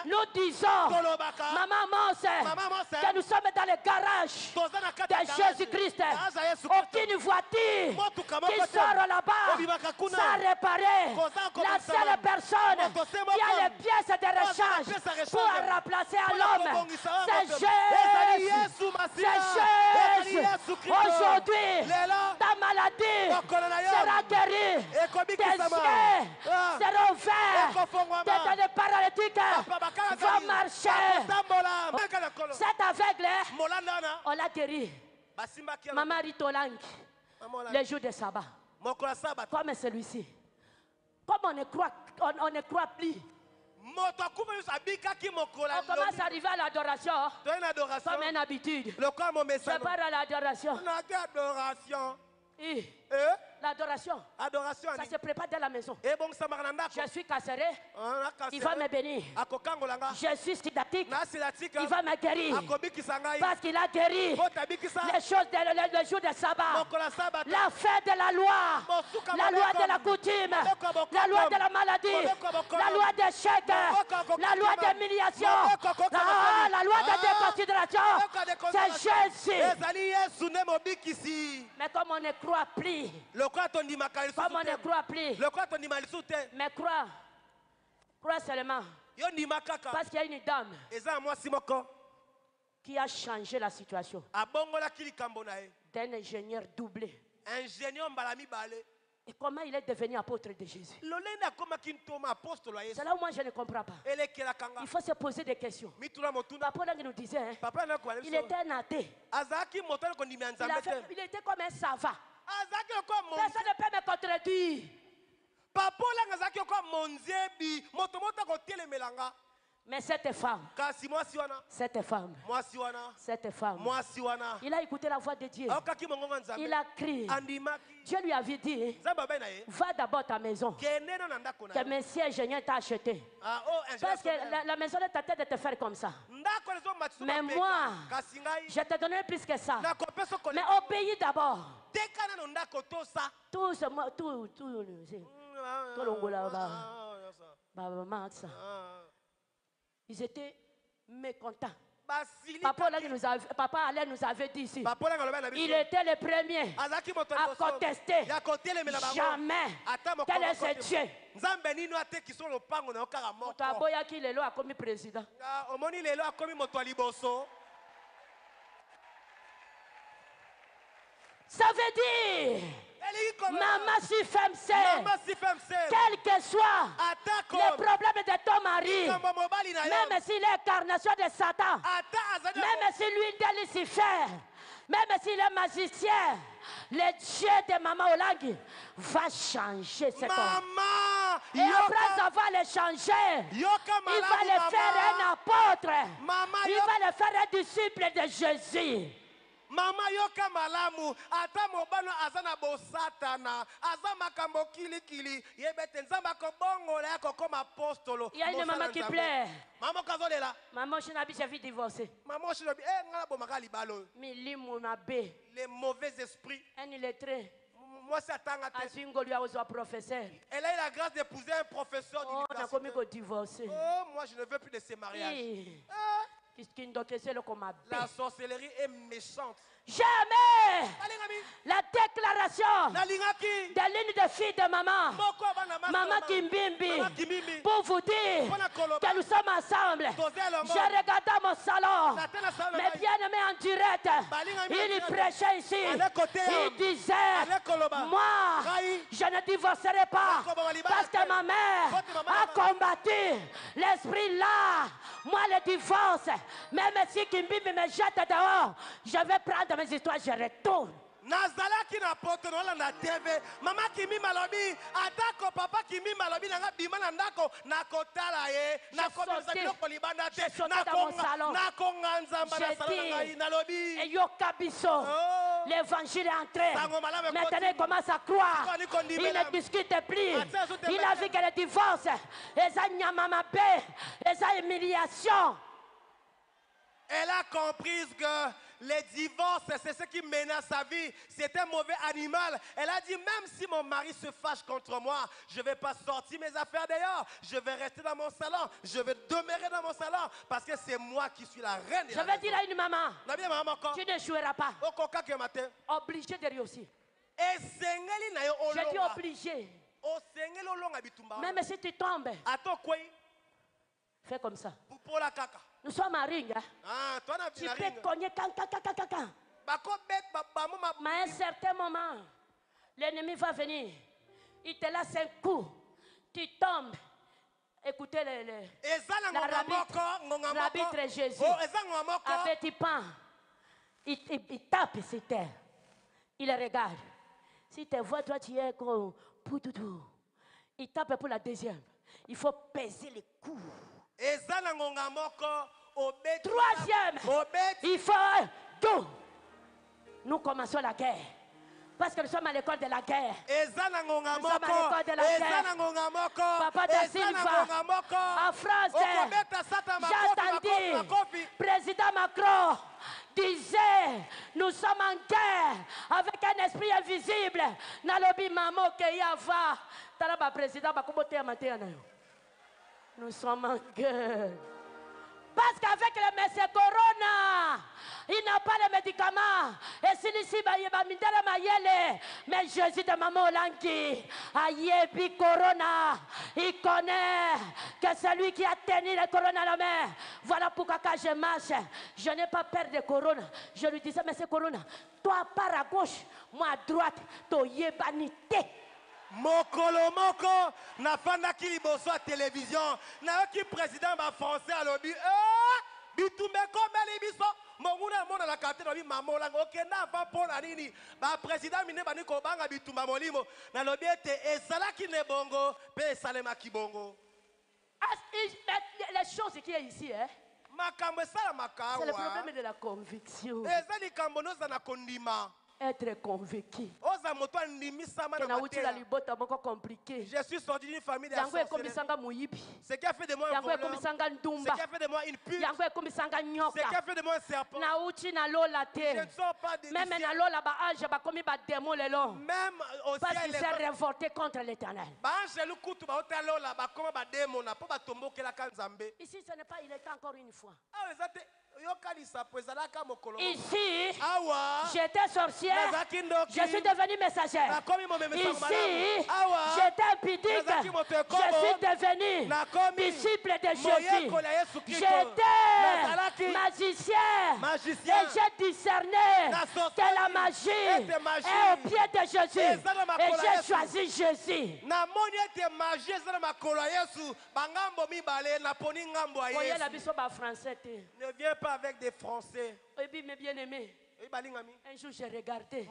nous disons, Maman Mose, que nous sommes dans le garage de Jésus-Christ. Aucune voiture qui sort là-bas sans réparer. La seule personne qui a les pièces de rechange pour remplacer à l'homme, c'est Jésus. C'est Jésus. Aujourd'hui, ta maladie sera guérie. Tes yeux seront ouverts. Tes paralytiques vont marcher. Cet aveugle, on l'a guéri. Maman Ritolang, le jour de sabbat. Comme celui-ci. Comme on ne croit plus. On commence à arriver à l'adoration comme une habitude. Je pars à l'adoration. L'adoration, ça se prépare dans la maison. Je suis carcéré, il va me bénir. Je suis sidatique, il va me guérir. Parce qu'il a guéri les choses le jour de sabbat. La fête de la loi de la coutume, la loi de la maladie, la loi des chèques, la loi d'humiliation, la loi de déconsidération. C'est Jésus. Mais comme on ne croit plus, comme on ne croit plus, mais crois seulement. Parce qu'il y a une dame qui a changé la situation d'un ingénieur doublé. Et comment il est devenu apôtre de Jésus? C'est là où moi je ne comprends pas. Il faut se poser des questions. Papa nous disait, il était un athée. Il était comme un savant. Personne ne peut me contredire. Mais cette femme, il a écouté la voix de Dieu. Il a crié. Dieu lui avait dit, va d'abord à ta maison. Que monsieur ingénieur t'a acheté. Parce que la maison est en train de te faire comme ça. Mais moi, je te donnerai plus que ça. Mais obéis d'abord. Tout ils étaient mécontents. Papa Alain nous avait dit ici. Il était le premier à contester. Jamais. Quel est ce Dieu? Lelo a commis président. Ça veut dire, maman si femme c'est, quel que soit le problème de ton mari, même s'il est incarnation de Satan, même si lui est Lucifer, même s'il est magicien, le Dieu de Maman Olangi va changer cet homme. Et après avoir le changer, il va le faire un apôtre, il va le faire un disciple de Jésus. Mama yoka malamu ata mobano azana bosatana azama kambo kili yebete nzamba ko bongo la ko comme apostolo. Il y a une maman qui pleure. Maman kazolela. Maman Shinabi j'ai vu divorcer. Maman Shinabi ngala bomaka libalo. Milimu na be. Les mauvais esprits. Un illettré. Moi c'est atanga te. Azingo lui a osé professeur. Elle a eu la grâce d'épouser un professeur d'université. On a commis que divorcer. Oh moi je ne veux plus de ces mariages. La sorcellerie est méchante. Jamais la déclaration des lignes de filles de maman, maman Kimbimbi, pour vous dire que nous sommes ensemble. J'ai regardé mon salon, mes bien-aimés en direct, il prêchait ici, il disait, moi, je ne divorcerai pas, parce que ma mère a combattu l'esprit là. Moi, le divorce, même si Kimbimbi me jette dehors, je vais prendre mes histoires, je retourne. Nazalaki na poto na TV mama kimi malobi atako papa kimi malobi na bima na ndako na kotala ye na komisa biloko libanda te na konga nzamba na salon na nalobi et yoka biso l'évangile est entré. Maintenant il commence à croire. Il ne discute plus. Il a vu que le divorce et ça nyamamabe et ça humiliation. Elle a compris que les divorces, c'est ce qui menace sa vie. C'est un mauvais animal. Elle a dit, même si mon mari se fâche contre moi, je ne vais pas sortir mes affaires dehors. Je vais rester dans mon salon. Je vais demeurer dans mon salon parce que c'est moi qui suis la reine. Je vais dire à une maman, tu n'échoueras pas. Obligé de réussir. Je dis obligé. Même si tu tombes, fais comme ça. Nous sommes à ring. Tu peux cogner mais à un certain moment, l'ennemi va venir. Il te laisse un coup. Tu tombes. Écoutez l'arbitre Jésus. Avec du pain. Il tape sur terre. Il regarde. Si tu vois, toi, tu es comme poutoudou. Il tape pour la deuxième. Il faut peser les coups. Troisième, il faut tout. Nous commençons la guerre. Parce que nous sommes à l'école de la guerre. Nous sommes à l'école de la guerre. Papa da Silva, en France, j'ai entendu, président Macron disait, nous sommes en guerre avec un esprit invisible. Nalobi mamo ke yava. Talaba président bakubote amatea na yo. Nous sommes en guerre. Parce qu'avec le monsieur Corona, il n'a pas de médicaments. Et si ici, mais Jésus de Maman Olangi, Ayebi Corona, il connaît que c'est lui qui a tenu le Corona à la main. Voilà pourquoi quand je marche, je n'ai pas peur de Corona. Je lui disais, monsieur Corona, toi par à gauche, moi à droite, toi yebanité. Mokolo moko na fanda ki liboso télévision na ki président ba français à lobby bitumbe komeli biso monguna mona la carte lobby mamola okenda va pona nini ba président mine bani ko banga bitumba molimo na lobby ete esala ki ne bongo pe salema ki bongo. Les choses qui est ici makambo sala makawa c'est le problème de la conviction. Ezali kambono za na kondima. Être convaincu. Compliqué. Je suis sorti d'une famille de ce qui a fait de moi un voleur, ce qui a fait de moi une pute, ce qui a fait de moi un serpent. Je ne sors pas de même aussi parce qu'il s'est révolté contre l'éternel. Ici ce n'est pas il est encore une fois. Ici, j'étais sorcière, je suis devenue messagère. Ici, j'étais pudique, je suis devenue disciple de Jésus. J'étais magicien et j'ai discerné que la magie est au pied de Jésus. Et j'ai choisi Jésus. Voyez la biso ba français. Ne viens pas avec des Français. Oui, mes bien-aimés. Un jour, j'ai regardé.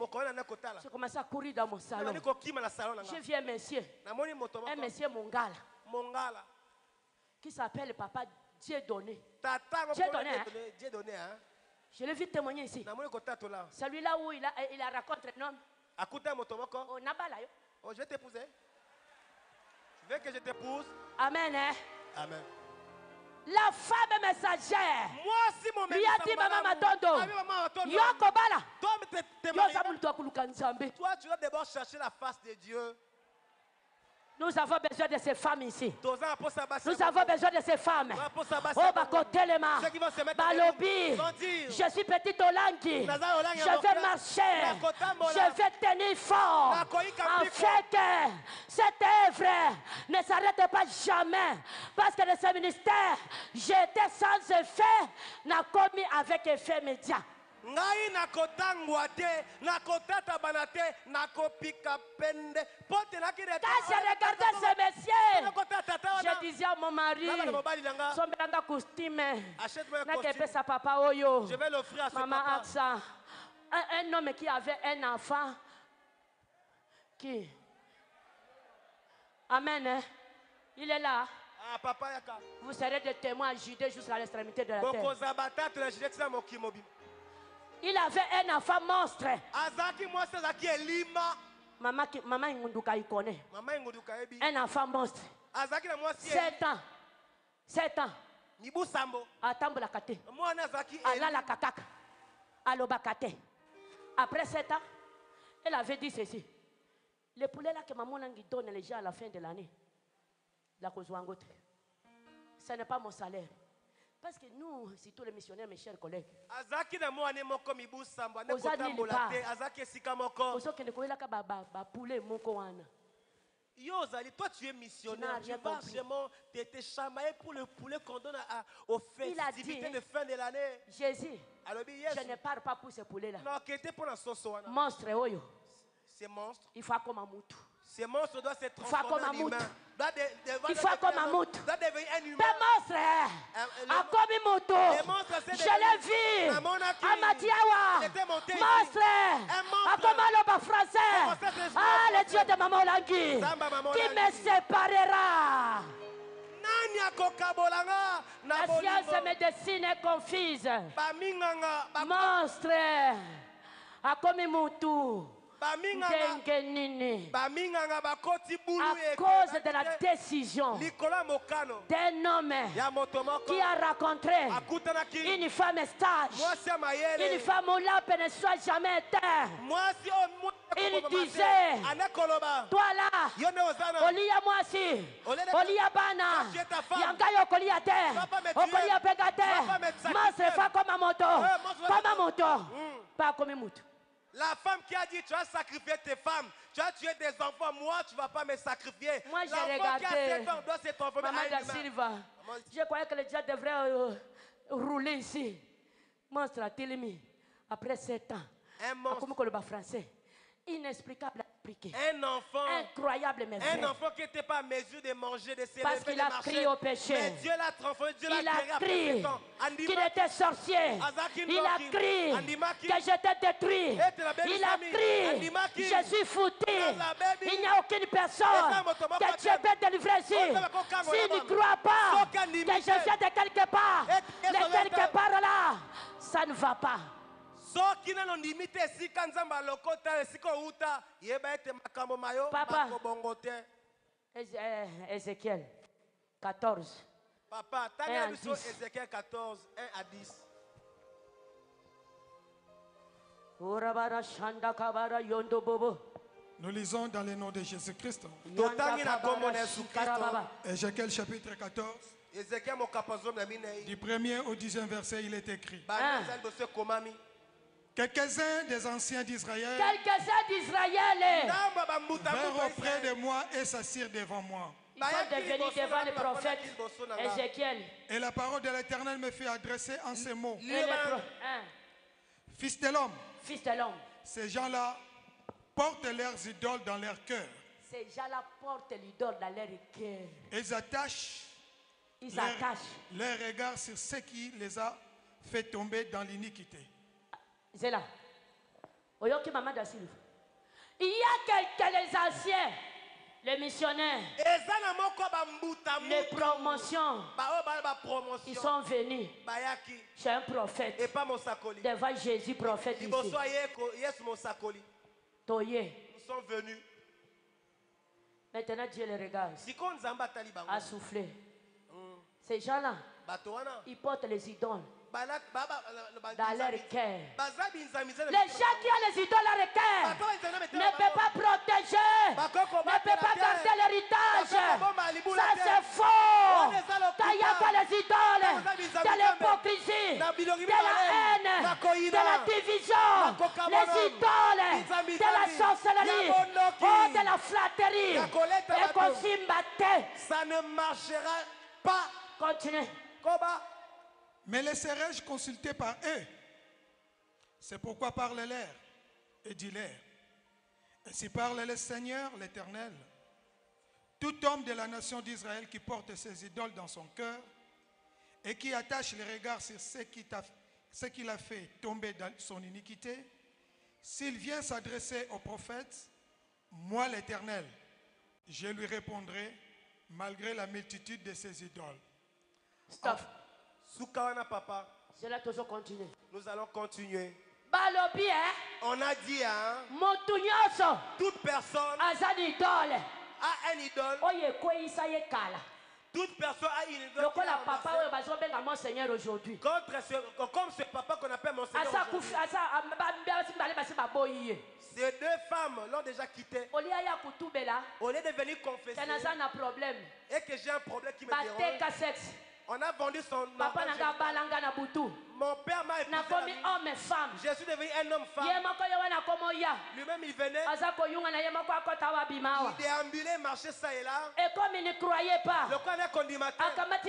J'ai commencé à courir dans mon salon. Je viens un monsieur. Un monsieur Mongala. Qui s'appelle Papa Dieudonné. Dieudonné, hein? Je l'ai vu témoigner ici. Celui-là où il a raconté un homme. Oh, Nabala. Oh, je vais t'épouser. Tu veux que je t'épouse? Amen, hein? Amen. La femme messagère moi si mon lui a dit maman Matondo Yoko bala toi tu dois d'abord chercher la face de Dieu. Nous avons besoin de ces femmes ici. Nous avons besoin de ces femmes. Oh, Bakotelema, Balobi, je suis petite Olangi. Je vais marcher. Je vais tenir fort. Afin que cette œuvre ne s'arrête pas jamais. Parce que de ce ministère, j'étais sans effet, n'a commis avec effet médiat. Ngai nakotangwa te nakotata banate nakopika pende pote nakire. Quand je regardais ce monsieur, je disais à mon mari, sombelanga costume, n'akepe sa papa oyo. Je vais l'offrir à ce maman papa. Aksa, un homme qui avait un enfant qui, amen, hein? Il est là. Ah, papa yaka. Vous serez des témoins à Judée jusqu'à l'extrémité de la terre. Il avait un enfant monstre. Maman Ingunduka il connaît. Un enfant monstre. 7 ans. 7 ans. Atambola kate. Ala la kakaka. Alobakate. Après 7 ans, elle avait dit ceci. Les poulets là que maman donne les gens à la fin de l'année, la Kozwangote, ce n'est pas mon salaire. Parce que nous, c'est tous les missionnaires, mes chers collègues. Azaki na mo ane moko mibu samba ne kotambola te azaki esika moko. Ozoke ne koyela ka ba poulet moko wana. Yo Zali, toi tu es missionnaire, tu vas vraiment te chamailler pour le poulet qu'on donne aux festivités de fin de l'année. Jésus, je ne parle pas pour ce poulet là. Non, qui était pour la sauce. Monstre oyo. Ces monstres. Il faut comme un moutou. Ces monstres doivent se transformer en humain. Il faut comme un moutou. Doit devenir un humain. Des monstres. A comme un moutou. Je l'ai vu. À Matiawa. Monstre. A comme un loba français. Ah, le Dieu de Maman Langui. Qui me séparera? La science médecine est confuse. Monstre. A comme un moutou. À cause de la décision d'un homme qui a rencontré une femme stage, une femme où l'âme ne soit jamais éteinte. Il disait, toi là, Olia Mwasi, Olia Bana, Yangayo Koliate, Okolia Pegate, Masrefa comme un moto, pas comme un moto. La femme qui a dit tu vas sacrifier tes femmes, tu vas tuer des enfants, moi tu ne vas pas me sacrifier. Moi j'ai regardé Maman da Silva. Je croyais que le diable devrait rouler ici. Monstre a Tilimi, après 7 ans, un monstre français, inexplicable. Un enfant incroyable, mais vrai. Un enfant qui n'était pas à mesure de manger, de s'élever, parce qu'il a crié au péché. Mais Dieu l'a transformé, Dieu l'a créé qu'il était sorcier. Il a crié que j'étais détruit. Il a crié je suis foutu. Il n'y a aucune personne que Dieu peut délivrer ici. S'il ne croit pas que je viens de quelque part, de quelque part là, ça ne va pas. Papa, Ézéchiel 14. Papa, 1 à 10. Ézéchiel 14, 1 à 10. Nous lisons dans le nom de Jésus-Christ. Ézéchiel chapitre 14. Du 1er au 10e verset, il est écrit. Quelques-uns des anciens d'Israël vinrent auprès de moi et s'assirent devant moi. Ils sont devenus devant le prophète Ézéchiel. Et la parole de l'Éternel me fit adresser en ces mots. Fils de l'homme, ces gens-là portent leurs idoles dans leur cœur. Ces gens-là portent l'idole dans leur cœur. Ils attachent leur regard sur ce qui les a fait tomber dans l'iniquité. C'est là. Il y a quelques les anciens, les missionnaires, les promotions, ils sont venus chez un prophète, devant Jésus, prophète ici. Toye. Nous sommes venus. Maintenant Dieu les regarde, a soufflé. Ces gens-là, ils portent les idoles dans leur cœur. Les gens qui ont les idoles dans leur cœur ne peuvent pas protéger, ne peuvent pas garder l'héritage. Ça c'est faux. Quand il n'y a pas les idoles, de l'hypocrisie, de la haine, de la division, les idoles, de la sorcellerie, de la flatterie, et qu'on s'y battait. Ça ne marchera pas. Continuez. Mais laisserai-je consulter par eux? C'est pourquoi parle-leur et dis-leur. Ainsi parle le Seigneur, l'Éternel. Tout homme de la nation d'Israël qui porte ses idoles dans son cœur et qui attache les regards sur ce qu'il a fait tomber dans son iniquité, s'il vient s'adresser au prophète, moi l'Éternel, je lui répondrai malgré la multitude de ses idoles. Stop. Papa. Cela toujours continue. Nous allons continuer. Balobi, on a dit, hein, toute personne a un idole. Oye, Toute personne a une idole. Mon Seigneur aujourd'hui. Comme ce papa qu'on appelle mon Seigneur aujourd'hui. Ces deux femmes l'ont déjà quitté. Au lieu de venir confesser. Et que j'ai un problème qui me dérange. On a vendu son papa. Mon père m'a épousé. Je suis devenu un homme femme. Lui-même il venait. Il déambulait, marchait ça et là. Et comme il ne croyait pas,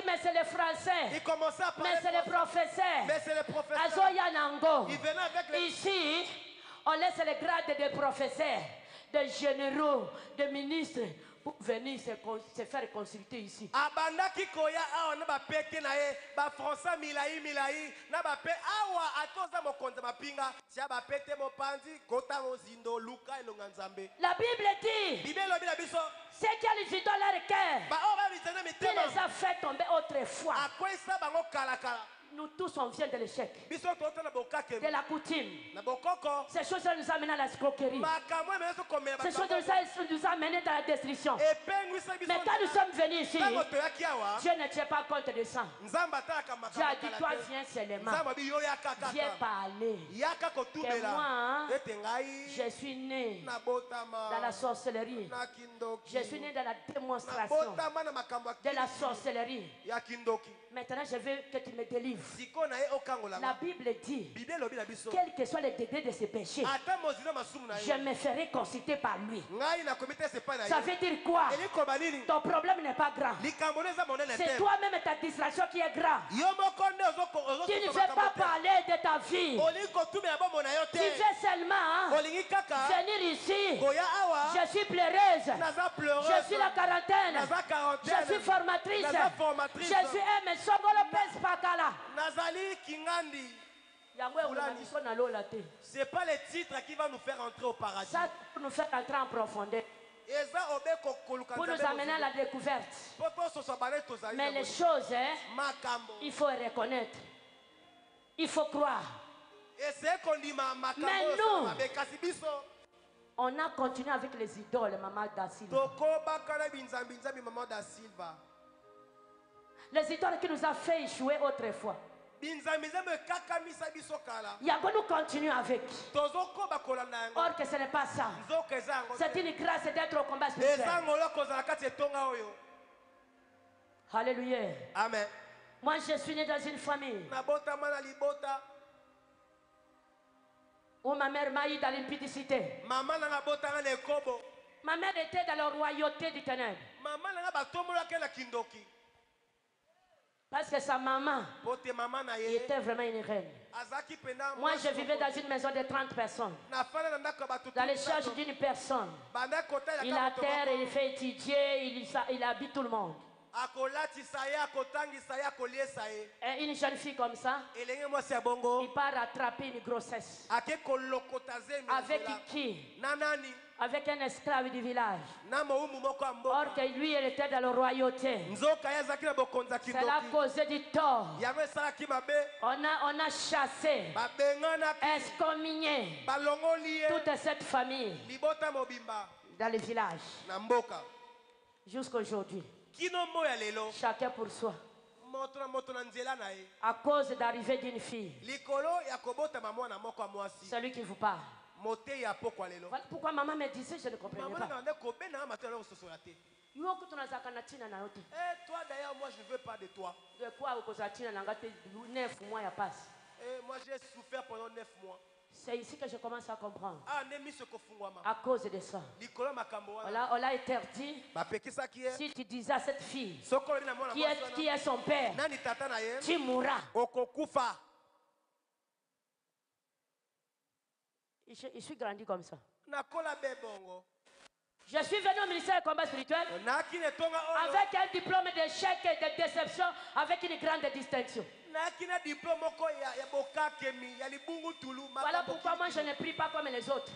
mais c'est les Français. Il commençait à parler. Mais c'est les professeurs. Mais c'est les professeurs. Il venait avec les... Ici, on laisse les grades des professeurs, des généraux, des ministres pour venir se faire consulter ici. Abandaki koya awa na ba peke na ye ba français milai na ba pe awa atoza mokonza mapinga tia ba pete mopanzi kota mozindo luka elonga nzambe. La Bible dit. Bible lobi na biso. C'est qui a les idoles dans leur cœur. Qui les a fait tomber autrefois. Akwesa bango kala kala. Nous tous on vient de l'échec, de la coutume. Ces choses nous amènent à la escroquerie. Ces choses nous amènent à la destruction. Mais quand nous sommes venus ici, Dieu ne tient pas compte de ça. Dieu a dit, toi viens seulement. Viens parler. Et moi, je suis né dans la sorcellerie. Je suis né dans la démonstration de la sorcellerie. Maintenant, je veux que tu me délivres. La Bible dit, quel que soit le degré de ses péchés, je me ferai consulter par lui. Ça veut dire quoi? Ton problème n'est pas grand. C'est toi-même ta distraction qui est grave. Tu ne veux pas parler de ta vie. Tu veux seulement venir ici. Je suis pleureuse. Je suis la quarantaine. Je suis formatrice. Je suis Aimé Songolo Pespakala. Nazali Kingandi. C'est pas le titre qui va nous faire entrer au paradis. Ça pour nous faire entrer en profondeur. Pour nous amener à la découverte. Mais les choses, il faut reconnaître. Il faut croire. Mais nous, on a continué avec les idoles, Maman Da Silva. Les idoles qui nous ont fait échouer autrefois. Nous continuons avec. Or que ce n'est pas ça. C'est une grâce d'être au combat spirituel. Alléluia. Amen. Moi je suis né dans une famille où ma mère m'a eu dans l'impudicité. Ma mère était dans la royauté du ténèbre. Parce que sa maman était vraiment une reine. Moi, je vivais dans une maison de 30 personnes. Dans les charges d'une personne. Il a terre, il fait étudier, il habite tout le monde. Et une jeune fille comme ça, il part rattraper une grossesse. Avec qui? Avec un esclave du village. Or que lui, il était dans la royauté. Cela a causé du tort. On a chassé, excommunié toute cette famille dans le village. Jusqu'à aujourd'hui. Chacun pour soi. À cause d'arrivée d'une fille. Celui qui vous parle. Voilà pourquoi maman me disait, je ne comprenais pas. Toi d'ailleurs, moi je ne veux pas de toi. De quoi 9 mois passe. Moi j'ai souffert pendant 9 mois. C'est ici que je commence à comprendre. À cause de ça. On l'a interdit. Si tu disais à cette fille qui est son père, tu mourras. Je suis grandi comme ça. Je suis venu au ministère du combat spirituel avec un diplôme d'échec et de déception, avec une grande distinction. Voilà pourquoi moi je ne prie pas comme les autres.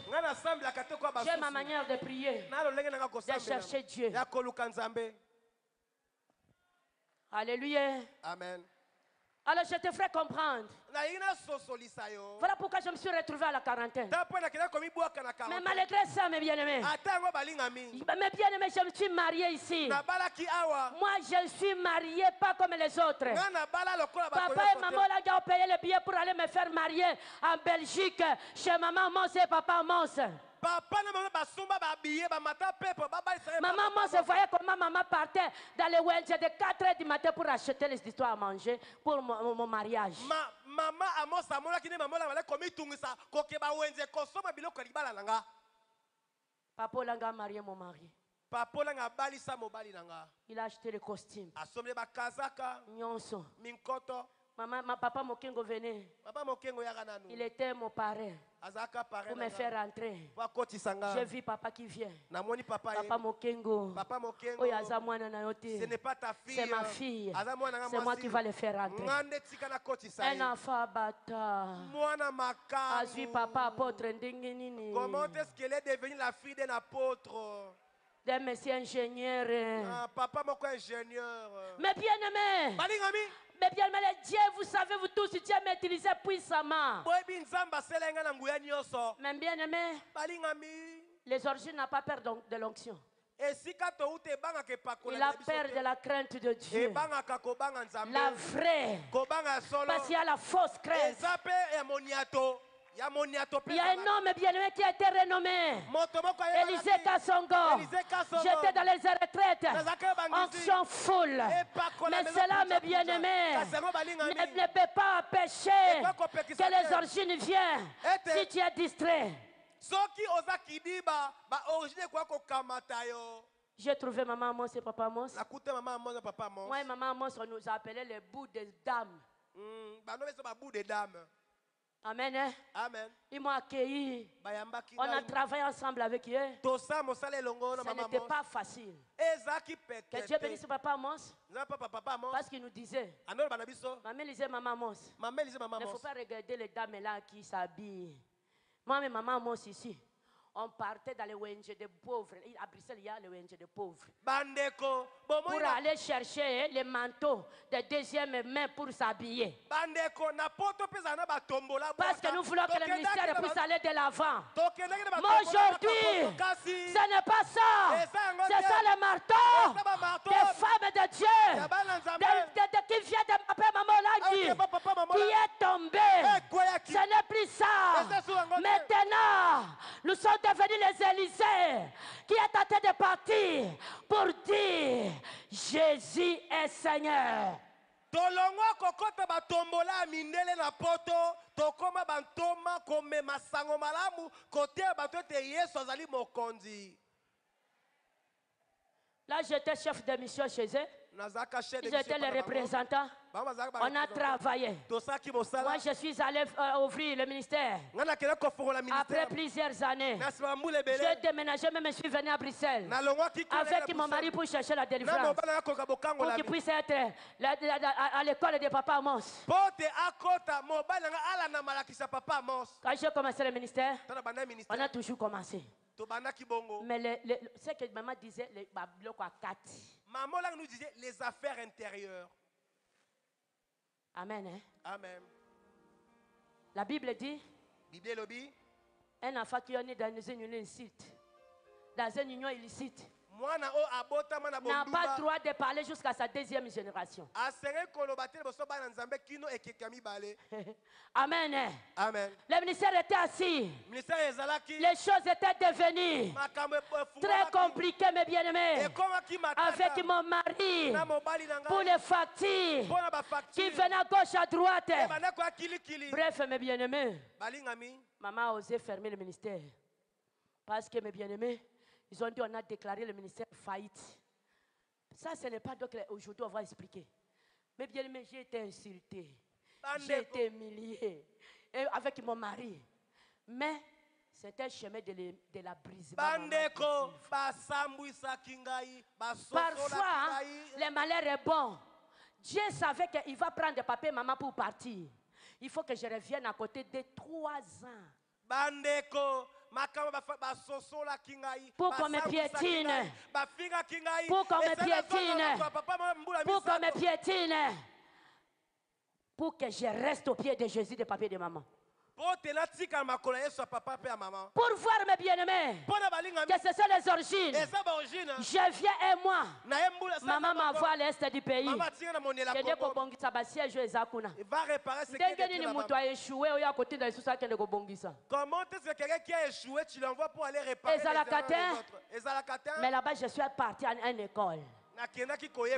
J'ai ma manière de prier, de chercher Dieu. Alléluia. Amen. Alors je te ferai comprendre. Voilà pourquoi je me suis retrouvé à la quarantaine. Mais malgré ça, mes bien-aimés, je me suis marié ici. Moi, je suis marié pas comme les autres. Papa et maman ont payé le billet pour aller me faire marier en Belgique chez maman Mons et papa Mons. Maman Mons voyait comment maman partait dans les Wenche de 4h du matin pour acheter les histoires à manger pour mon mariage. Maman Amos Papa Langa a marié mon mari. Il a acheté le costume. Nyonso. Ma papa Mokengo venait. Il était mon parrain. Pour me faire rentrer. J'ai vu papa qui vient. Papa Mokengo. Ce n'est pas ta fille. C'est ma fille. C'est moi qui va le faire rentrer. Un enfant bâtard. Azui papa apôtre. Comment est-ce qu'elle est devenue la fille d'un apôtre? D'un monsieur ingénieur. Papa mon ingénieur. Mais bien aimé. Mais bien aimé, Dieu, vous savez, vous tous, Dieu m'a utilisé puissamment. Mais bien aimé, les origines n'ont pas peur de l'onction. Il a peur de la crainte de Dieu. La vraie. Parce qu'il y a la fausse crainte. Il y a un homme bien-aimé qui a été renommé. Élisée Kassongo. J'étais dans les retraites. Onction full. Mais cela, mes bien-aimés, ne peut pas empêcher que les origines viennent si tu es distrait. J'ai trouvé maman Amos et papa Amos. Moi et maman Amos, on nous appelait les bouts des dames. Amen. Hein? Amen. Ils m'ont accueilli. On a travaillé ensemble avec eux. Ce n'était pas facile. Que Dieu bénisse papa Amos. Parce qu'il nous disait. Maman disait maman Amos. Il ne faut pas regarder les dames là qui s'habillent. Moi et maman Amos ici. On partait dans les ONG de pauvres. À Bruxelles, il y a les ONG de pauvres. Pour aller chercher les manteaux de deuxième main pour s'habiller. Parce que nous voulons que le ministère puisse aller de l'avant. Mais aujourd'hui, ce n'est pas ça. C'est ça le marteau des femmes de Dieu. Qui vient de m'appeler Maman Lagi. Qui est tombé. Ce n'est plus ça. Maintenant, nous sommes devenus les Élysées qui est en train de partir pour dire Jésus est Seigneur. Tolongwa kokota batombola mindele na poto tokoma bantoma kome masango malamu kote batote Yesu azali mokonzi. Là j'étais chef de mission chez eux. J'étais le représentant. On a travaillé. Moi, je suis allé ouvrir le ministère. Après plusieurs années, j'ai déménagé, mais je suis venu à Bruxelles avec mon mari pour chercher la délivrance. Pour qu'il puisse être à l'école de Papa Amos. Quand j'ai commencé le ministère, on a toujours commencé. Mais ce que maman disait, les blocs à 4. Maman nous disait les affaires intérieures. Amen. Hein? Amen. La Bible dit un enfant qui est né dans une union illicite, dans une union illicite, n'a pas le droit de parler jusqu'à sa deuxième génération. Amen. Amen. Le ministère était assis. Les choses étaient devenues très compliquées, mes bien-aimés. Avec mon mari, pour les factures qui venaient à gauche, à droite. Bref, mes bien-aimés, maman a osé fermer le ministère. Parce que, mes bien-aimés, ils ont dit on a déclaré le ministère faillite. Ça, ce n'est pas donc aujourd'hui on va expliquer. Mais bien aimé, j'ai été insulté. J'ai été humilié. Et avec mon mari. Mais c'était un chemin de la brise. Parfois, le malheur est bon. Dieu savait qu'il va prendre papa et maman pour partir. Il faut que je revienne à côté de 3 ans. Pour qu'on me piétine. Pour qu'on me piétine. Pour qu'on me piétine. pour que je reste au pied de Jésus, de papa et de maman. Pour voir mes bien-aimés, que ce sont les origines. Je viens et moi. Maman m'envoie à l'est du pays. Il va comment est-ce que quelqu'un qui a échoué, tu l'envoies pour aller réparer les autres? Mais là-bas, je suis parti à une école.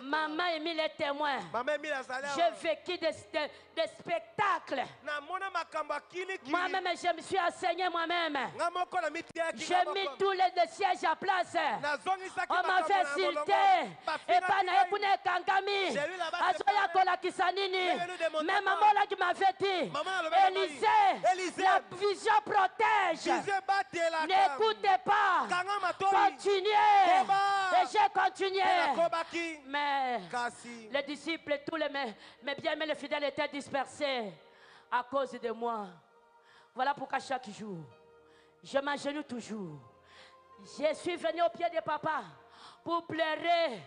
Maman a mis les témoins. J'ai vécu des spectacles. Moi-même, je me suis enseigné moi-même. J'ai mis tous les sièges à place. On m'a fait insulter. Et pas na Kangami. Mais maman là qui m'a fait dit, Élisée, la vision protège. N'écoutez pas. Continuez. Et j'ai continué. Mais les disciples, tous mes bien-aimés, les fidèles étaient dispersés à cause de moi. Voilà pourquoi chaque jour, je m'agenouille toujours. Je suis venu au pied de papa pour pleurer.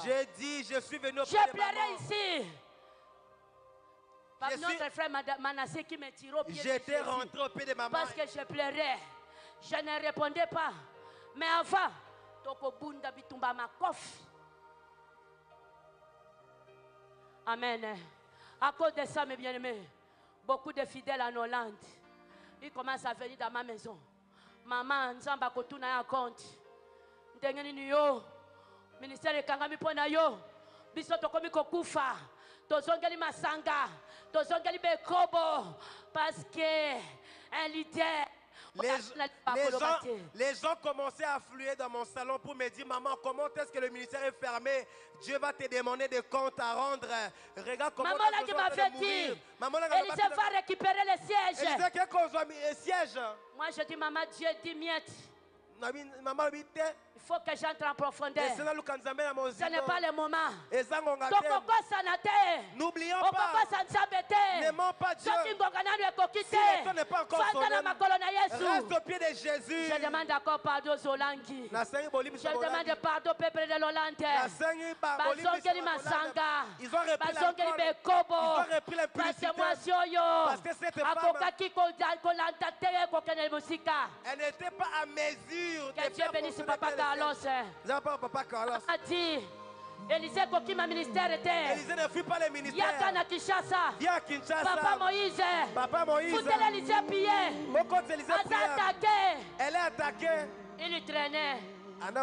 J'ai dit, je suis venu au pied de maman. J'ai pleuré ici. Par notre frère Manassé qui me tire au pied de Jésus. J'étais rentré au pied de maman. Parce que je pleurais. Je ne répondais pas. Mais avant, amen. À cause de ça, mes bien-aimés, beaucoup de fidèles en Hollande, ils commencent à venir dans ma maison. Maman, Nzamba Kotuna ya compte. Ndengeni niyo. Ministère de Kangami pona yo. Biso tokomi kokufa. Tozongeli masanga. Tozongeli bekobo. Parce que un leader. Les gens commençaient à affluer dans mon salon pour me dire, maman, comment est-ce que le ministère est fermé? Dieu va te demander des comptes à rendre. Regarde comment maman là qui m'a fait dire, Élisée va récupérer les sièges. Élisée, qu'est-ce qu'on a mis les sièges? Moi je dis, maman, Dieu dit miette. Il faut que j'entre en profondeur. Ce n'est pas le moment. N'oublions pas. Ne mens pas Dieu. Si le temps n'est pas encore sonné, reste au pied de Jésus. Je demande encore pardon aux Olangi. Je demande pardon au peuple de l'Hollande. Ils ont repris l'impudicité. Parce que cette femme, elle n'était pas à mesure. Que Dieu bénisse Papa Carlos. Papa Carlos a dit, Élisée Kokima ministère était. Élisée ne fuit pas les ministères. Yaka Kinshasa. Viens Kinshasa. Papa Moïse. Foutez l'Élisée pillé. Elle est attaquée. Il lui traînait.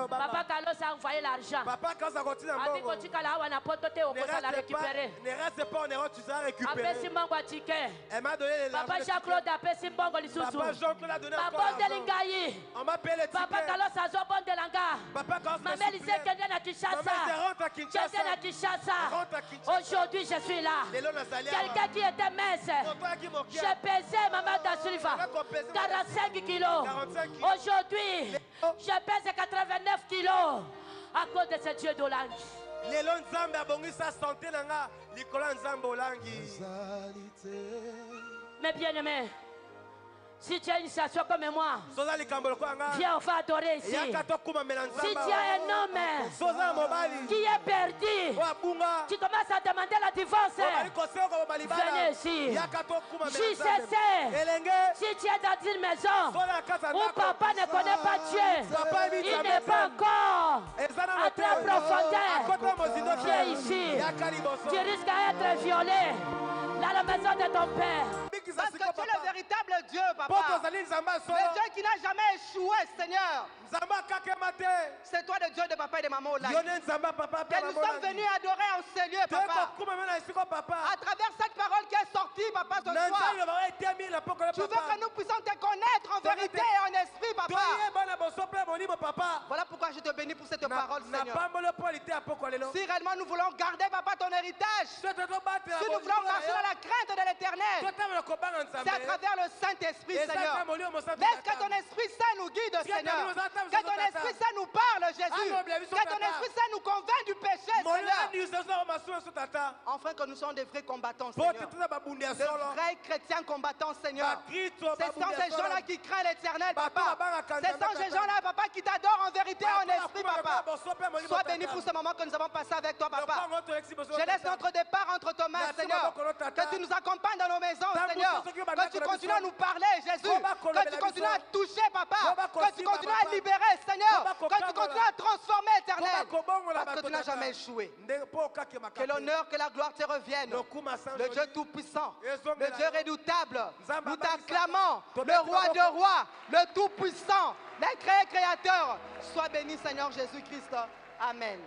Papa Carlos a envoyé l'argent. Papa Carlos a continué à ne reste pas en Europe, tu seras récupéré. Elle m'a donné l'argent. Papa Jean-Claude a payé Papa Jean-Claude a donné encore l'argent. On m'a payé le ticket. Papa Carlos a zo bon de langa. Papa Carlos Maman Élisée Kenden à Kinshasa. Aujourd'hui je suis là. Quelqu'un qui était mince. J'ai pesé Maman Dassulva 45 kilos. Aujourd'hui je pèse 89 kilos à cause de ce Dieu d'Olangi. Lelo Nzambe abongi sa santé nanga likola Nzambe Olangi. Mes bien-aimés, si tu as une situation comme moi, viens, on va adorer ici. Si tu as un homme qui est perdu, qui commence à demander la divorce, venez ici. JCC, si tu es dans une maison où papa ne connaît pas Dieu, il n'est pas encore à ta profondeur, viens ici. Tu risques à être violé dans la maison de ton père. Parce que tu es le véritable Dieu, papa. Le Dieu qui n'a jamais échoué, Seigneur. C'est toi le Dieu de papa et de maman. Que nous sommes venus adorer en ce lieu, papa. À travers cette parole qui est sortie, papa, ce soir. Tu veux que nous puissions te connaître en vérité et en esprit, papa. Voilà pourquoi je te bénis pour cette parole, Seigneur. Si réellement nous voulons garder, papa, ton héritage, si nous voulons marcher dans la crainte de l'Éternel, c'est à travers le Saint-Esprit, Seigneur. Laisse que ton Esprit Saint nous guide, Seigneur. Que ton Esprit Saint nous parle, Jésus. Que ton Esprit Saint nous convainc du péché, Seigneur. Enfin que nous sommes des vrais combattants, Seigneur. De vrais chrétiens combattants, Seigneur. Ce sont ces gens-là qui craignent l'Éternel, papa. Ce sont ces gens-là, papa, qui t'adorent en vérité et en esprit, papa. Sois béni pour ce moment que nous avons passé avec toi, papa. Je laisse notre départ entre tes mains, Seigneur. Que tu nous accompagnes dans nos maisons, Seigneur. Que tu continues à nous parler, Jésus. Que tu continues à toucher, papa. Que tu continues à libérer, Seigneur. Que tu continues à transformer, Éternel. Parce que tu n'as jamais échoué. Que l'honneur, que la gloire te revienne. Le Dieu tout-puissant, le Dieu redoutable. Nous t'acclamons, le roi de rois, le tout-puissant, le créateur. Sois béni, Seigneur Jésus-Christ. Amen.